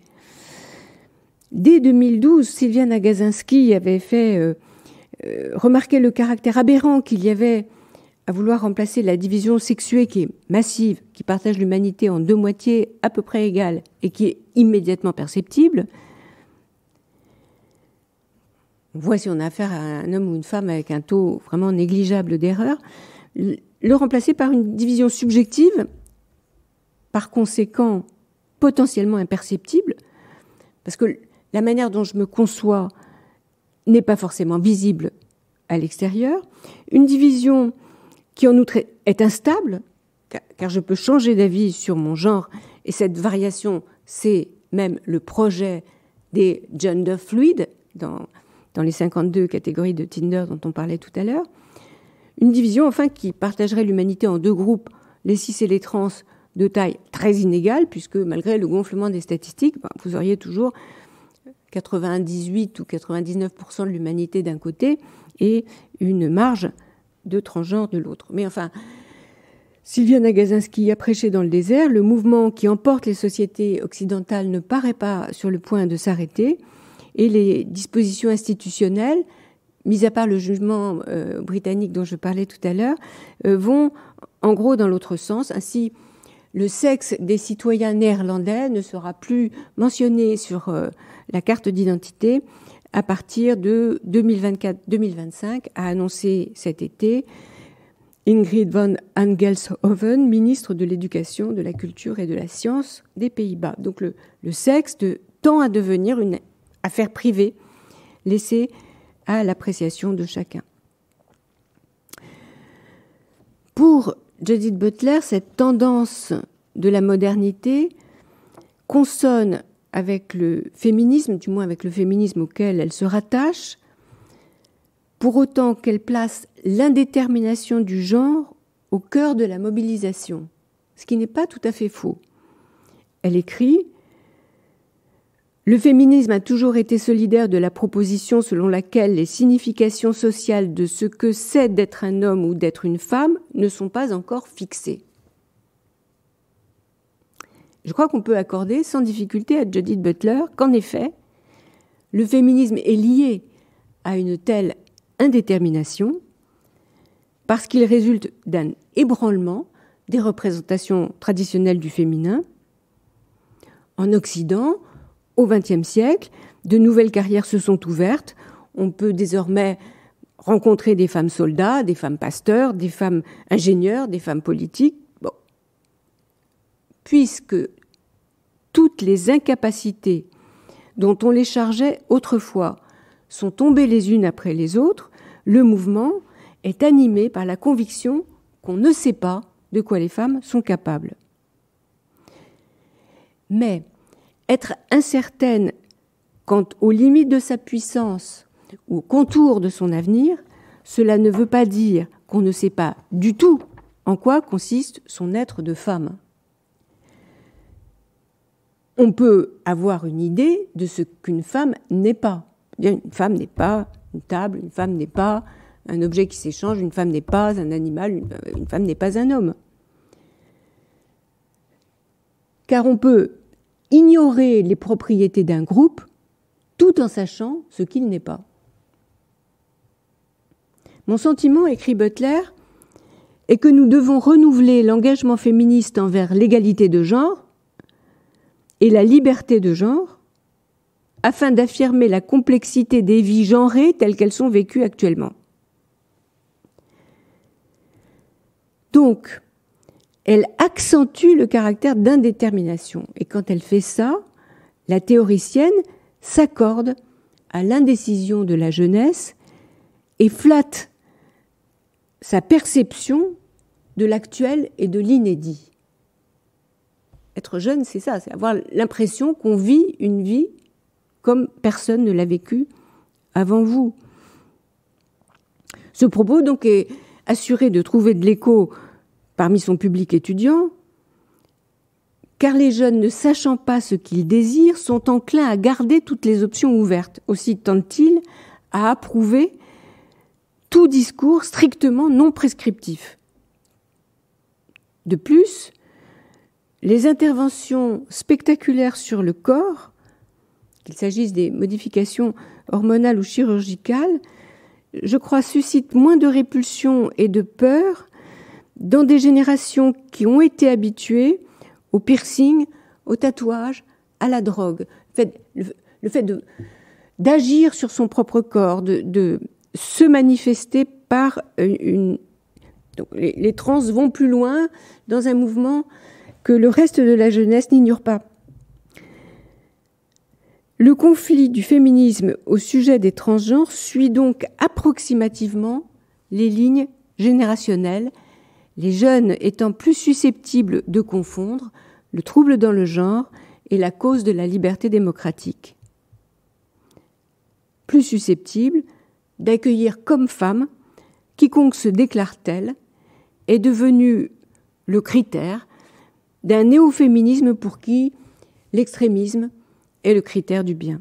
Dès 2012, Sylviane Agacinski avait fait remarquer le caractère aberrant qu'il y avait à vouloir remplacer la division sexuée qui est massive, qui partage l'humanité en deux moitiés à peu près égales et qui est immédiatement perceptible. On voit si on a affaire à un homme ou une femme avec un taux vraiment négligeable d'erreur, le remplacer par une division subjective, par conséquent potentiellement imperceptible, parce que la manière dont je me conçois n'est pas forcément visible à l'extérieur. Une division qui en outre est instable, car je peux changer d'avis sur mon genre, et cette variation, c'est même le projet des gender fluides dans les 52 catégories de Tinder dont on parlait tout à l'heure. Une division, enfin, qui partagerait l'humanité en deux groupes, les cis et les trans, de taille très inégale, puisque malgré le gonflement des statistiques, vous auriez toujours 98 ou 99% de l'humanité d'un côté et une marge de transgenre de l'autre. Mais enfin, Sylviane Agacinski a prêché dans le désert. Le mouvement qui emporte les sociétés occidentales ne paraît pas sur le point de s'arrêter et les dispositions institutionnelles, mis à part le jugement britannique dont je parlais tout à l'heure, vont en gros dans l'autre sens. Ainsi, le sexe des citoyens néerlandais ne sera plus mentionné sur la carte d'identité à partir de 2024-2025, a annoncé cet été Ingrid van Engelshoven, ministre de l'Éducation, de la Culture et de la Science des Pays-Bas. Donc le sexe tend à devenir une affaire privée laissée à l'appréciation de chacun. Pour Judith Butler, cette tendance de la modernité consonne avec le féminisme, du moins avec le féminisme auquel elle se rattache, pour autant qu'elle place l'indétermination du genre au cœur de la mobilisation, ce qui n'est pas tout à fait faux. Elle écrit « Le féminisme a toujours été solidaire de la proposition selon laquelle les significations sociales de ce que c'est d'être un homme ou d'être une femme ne sont pas encore fixées. » Je crois qu'on peut accorder sans difficulté à Judith Butler qu'en effet, le féminisme est lié à une telle indétermination parce qu'il résulte d'un ébranlement des représentations traditionnelles du féminin. En Occident, au XXe siècle, de nouvelles carrières se sont ouvertes. On peut désormais rencontrer des femmes soldats, des femmes pasteurs, des femmes ingénieurs, des femmes politiques. Bon. Puisque toutes les incapacités dont on les chargeait autrefois sont tombées les unes après les autres, le mouvement est animé par la conviction qu'on ne sait pas de quoi les femmes sont capables. Mais être incertaine quant aux limites de sa puissance ou aux contours de son avenir, cela ne veut pas dire qu'on ne sait pas du tout en quoi consiste son être de femme. On peut avoir une idée de ce qu'une femme n'est pas. Une femme n'est pas une table, une femme n'est pas un objet qui s'échange, une femme n'est pas un animal, une femme n'est pas un homme. Car on peut ignorer les propriétés d'un groupe tout en sachant ce qu'il n'est pas. Mon sentiment, écrit Butler, est que nous devons renouveler l'engagement féministe envers l'égalité de genre et la liberté de genre afin d'affirmer la complexité des vies genrées telles qu'elles sont vécues actuellement. Donc, elle accentue le caractère d'indétermination. Et quand elle fait ça, la théoricienne s'accorde à l'indécision de la jeunesse et flatte sa perception de l'actuel et de l'inédit. Être jeune, c'est ça, c'est avoir l'impression qu'on vit une vie comme personne ne l'a vécue avant vous. Ce propos donc est assuré de trouver de l'écho parmi son public étudiant, car les jeunes, ne sachant pas ce qu'ils désirent, sont enclins à garder toutes les options ouvertes. Aussi tendent-ils à approuver tout discours strictement non prescriptif. De plus, les interventions spectaculaires sur le corps, qu'il s'agisse des modifications hormonales ou chirurgicales, je crois suscitent moins de répulsion et de peur dans des générations qui ont été habituées au piercing, au tatouage, à la drogue. Le fait d'agir sur son propre corps, de se manifester par une... Donc les trans vont plus loin dans un mouvement que le reste de la jeunesse n'ignore pas. Le conflit du féminisme au sujet des transgenres suit donc approximativement les lignes générationnelles, les jeunes étant plus susceptibles de confondre le trouble dans le genre et la cause de la liberté démocratique. Plus susceptibles d'accueillir comme femme quiconque se déclare telle est devenu le critère d'un néo-féminisme pour qui l'extrémisme est le critère du bien.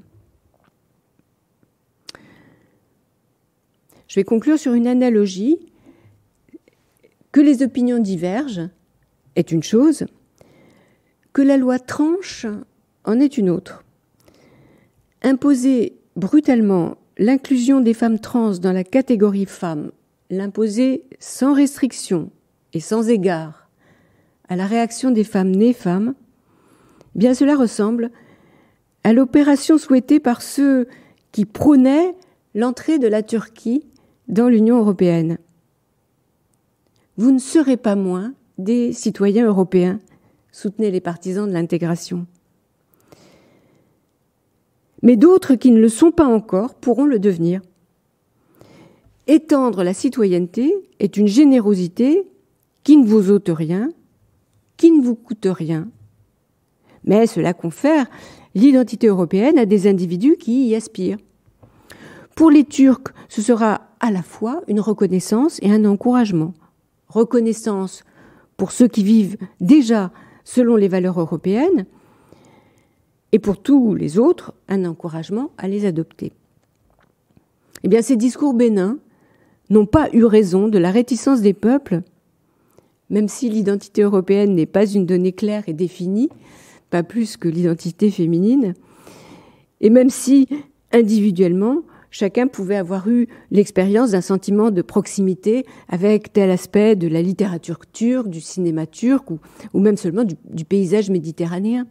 Je vais conclure sur une analogie. Que les opinions divergent est une chose, que la loi tranche en est une autre. Imposer brutalement l'inclusion des femmes trans dans la catégorie femmes, l'imposer sans restriction et sans égard à la réaction des femmes nées femmes, bien cela ressemble à l'opération souhaitée par ceux qui prônaient l'entrée de la Turquie dans l'Union européenne. Vous ne serez pas moins des citoyens européens, soutenaient les partisans de l'intégration. Mais d'autres qui ne le sont pas encore pourront le devenir. Étendre la citoyenneté est une générosité qui ne vous ôte rien, qui ne vous coûte rien. Mais cela confère l'identité européenne à des individus qui y aspirent. Pour les Turcs, ce sera à la fois une reconnaissance et un encouragement. Reconnaissance pour ceux qui vivent déjà selon les valeurs européennes et pour tous les autres, un encouragement à les adopter. Eh bien, ces discours bénins n'ont pas eu raison de la réticence des peuples, même si l'identité européenne n'est pas une donnée claire et définie, pas plus que l'identité féminine, et même si, individuellement, chacun pouvait avoir eu l'expérience d'un sentiment de proximité avec tel aspect de la littérature turque, du cinéma turc ou même seulement du paysage méditerranéen.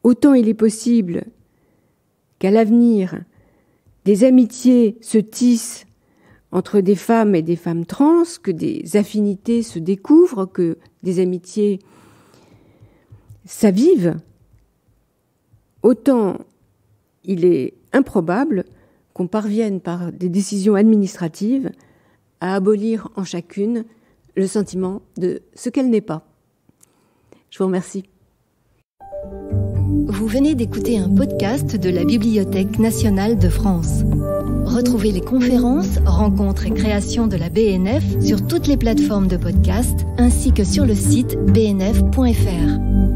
Autant il est possible qu'à l'avenir, des amitiés se tissent entre des femmes et des femmes trans, que des affinités se découvrent, que des amitiés s'avivent, autant il est improbable qu'on parvienne par des décisions administratives à abolir en chacune le sentiment de ce qu'elle n'est pas. Je vous remercie. Vous venez d'écouter un podcast de la Bibliothèque nationale de France. Retrouvez les conférences, rencontres et créations de la BNF sur toutes les plateformes de podcast ainsi que sur le site bnf.fr.